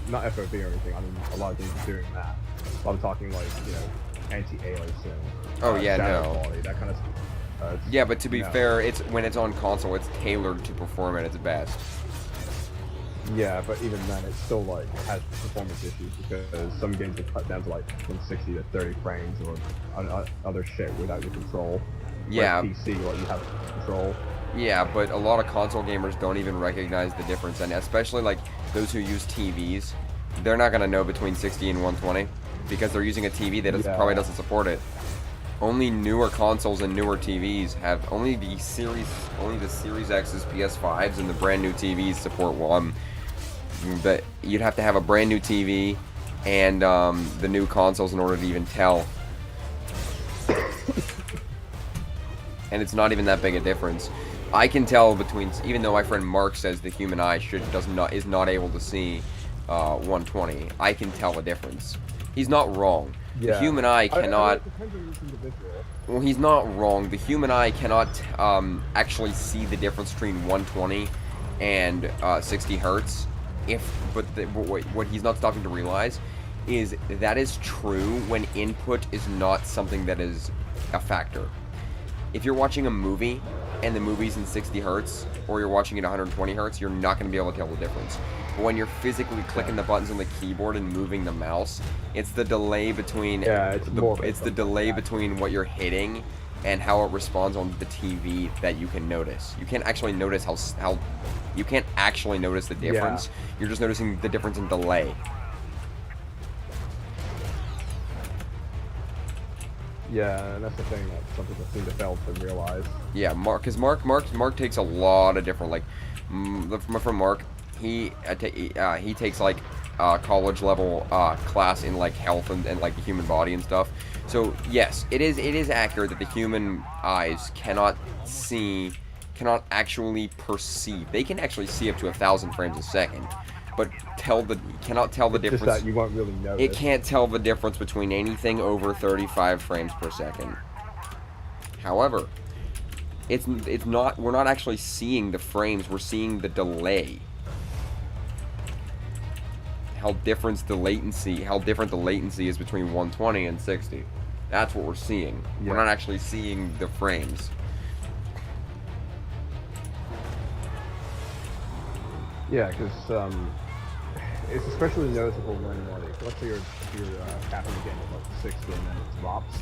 not FOV or anything. I mean, a lot of games are doing that. But I'm talking like anti-aliasing. Oh yeah, no. Quality, that kind of stuff. Yeah, but to be fair, when it's on console, it's tailored to perform at its best. Yeah, but even then, it still like has performance issues because some games are cut down to like from 60 to 30 frames or other shit without your control. Yeah. Like PC, like you have control. Yeah, but a lot of console gamers don't even recognize the difference, and especially like those who use TVs, they're not gonna know between 60 and 120 because they're using a TV that probably doesn't support it. Only newer consoles and newer TVs have only the Series X's, PS5s, and the brand new TVs support one. But you'd have to have a brand new TV and the new consoles in order to even tell. And it's not even that big a difference. I can tell between, even though my friend Mark says the human eye is not able to see 120, I can tell a difference. He's not wrong. Yeah. The human eye cannot. It depends on each individual. Well, he's not wrong. The human eye cannot actually see the difference between 120 and 60 hertz. What he's not stopping to realize is that is true when input is not something that is a factor. If you're watching a movie and the movie's in 60 hertz, or you're watching it 120 hertz, you're not going to be able to tell the difference. But when you're physically clicking the buttons on the keyboard and moving the mouse, it's the delay between it's the delay between what you're hitting and how it responds on the TV that you can notice. You can't actually notice how you can't actually notice the difference. You're just noticing the difference in delay. Yeah, and that's the thing that some people seem to fail to realize. Yeah, because Mark takes a lot of different, like, from Mark, he takes like college level class in like health and like the human body and stuff. So yes, it is accurate that the human eyes cannot actually perceive. They can actually see up to 1,000 frames a second, but cannot tell the difference. Just that you won't really notice. It can't tell the difference between anything over 35 frames per second. However, it's not. We're not actually seeing the frames. We're seeing the delay. How different the latency is between 120 and 60. That's what we're seeing. Yeah. We're not actually seeing the frames. Yeah, because it's especially noticeable when, like, let's say you're tapping the game at like 60 and then it drops.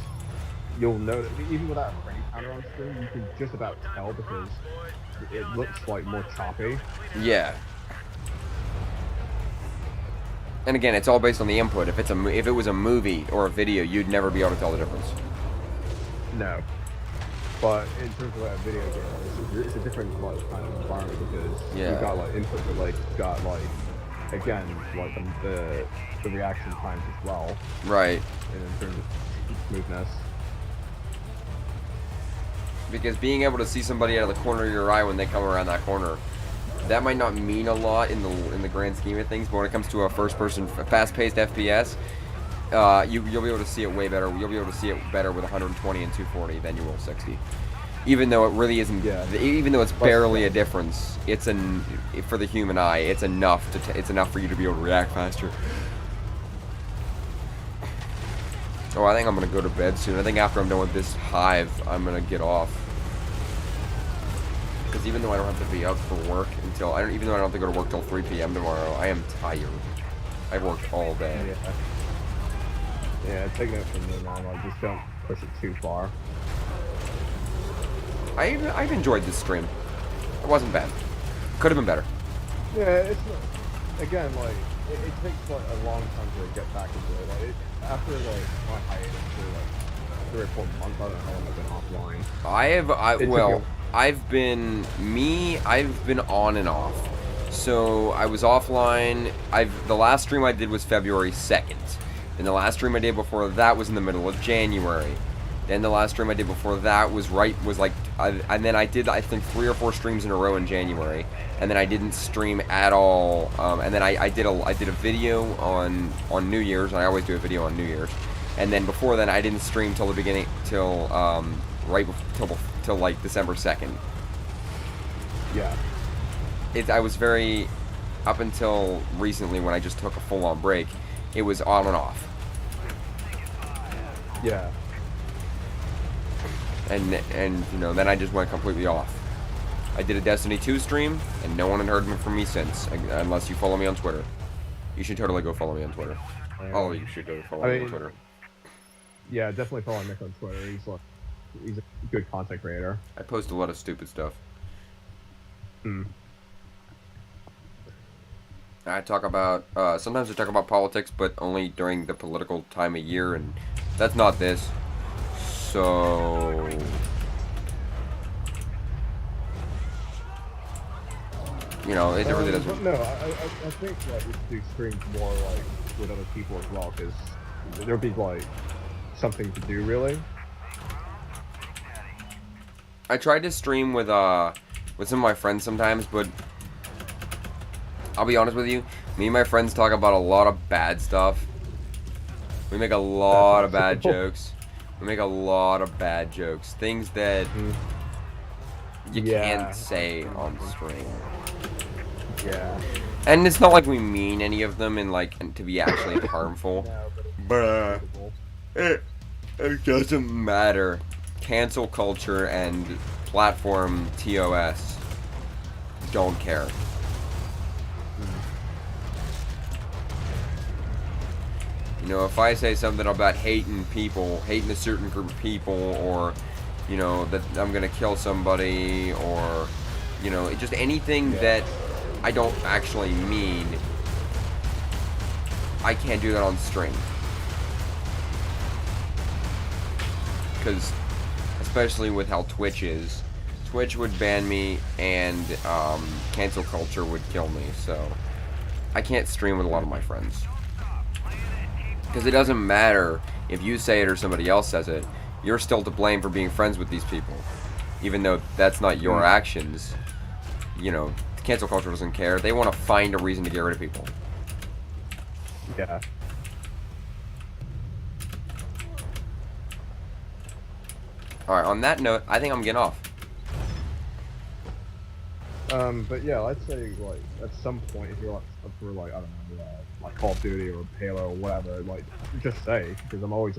You'll notice, even without a frame counter on screen, you can just about tell because it looks like more choppy. Yeah. And again, it's all based on the input. If it was a movie or a video, you'd never be able to tell the difference. No. But in terms of like a video game, it's a different like kind of environment because you've got like input, but like you've got like again like the reaction times as well. Right. And in terms of smoothness. Because being able to see somebody out of the corner of your eye when they come around that corner, that might not mean a lot in the grand scheme of things, but when it comes to a first-person, fast-paced FPS, you'll be able to see it way better. You'll be able to see it better with 120 and 240 than you will 60. Even though it really isn't, even though it's barely a difference, for the human eye, it's enough for you to be able to react faster. Oh, I think I'm gonna go to bed soon. I think after I'm done with this hive, I'm gonna get off. Because even though I don't have to be up for work even though I don't have to go to work till 3 p.m. tomorrow, I am tired. I've worked all day. Yeah, taking it from me, Mom. Like, just don't push it too far. I've enjoyed this stream. It wasn't bad. Could have been better. Yeah, it's not, again, like, it takes like a long time to get back into it. Like, after like my hiatus for like 3 or 4 months, I don't know how long I've been offline. I've been on and off. So I was offline. The last stream I did was February 2nd. Then the last stream I did before that was in the middle of January. Then the last stream I did before that and then I did, I think, 3 or 4 streams in a row in January, and then I didn't stream at all. And then I did a video on New Year's. And I always do a video on New Year's. And then before then, I didn't stream till till like December 2nd. Yeah. I was very, up until recently when I just took a full-on break, it was on and off. Yeah. And you know, then I just went completely off. I did a Destiny 2 stream, and no one had heard from me since, unless you follow me on Twitter. You should totally go follow me on Twitter. Oh, you should go follow me on Twitter. Yeah, definitely follow Nick on Twitter. He's a good content creator. I post a lot of stupid stuff. I talk about, sometimes I talk about politics, but only during the political time of year, and that's not this. So... you know, it really doesn't... No, I think like we should do streams more like with other people as well, because there'll be like something to do really. I tried to stream with some of my friends sometimes, but I'll be honest with you, me and my friends talk about a lot of bad stuff. We make a lot of bad jokes. We make a lot of bad jokes. Things that you can't say on stream. Yeah. And it's not like we mean any of them to be actually harmful. No, but it doesn't matter. Cancel culture and platform TOS don't care. You know, if I say something about hating people, hating a certain group of people, or, you know, that I'm gonna kill somebody, or, you know, just anything that I don't actually mean, I can't do that on stream. Because, especially with how Twitch is, Twitch would ban me, and cancel culture would kill me, so I can't stream with a lot of my friends. Because it doesn't matter if you say it or somebody else says it, you're still to blame for being friends with these people. Even though that's not your actions. You know, cancel culture doesn't care. They want to find a reason to get rid of people. Yeah. Alright, on that note, I think I'm getting off. But yeah, I'd say, like, at some point, if you're, like, up for, like, I don't know, like Call of Duty or Halo or whatever, like, just say, because I'm always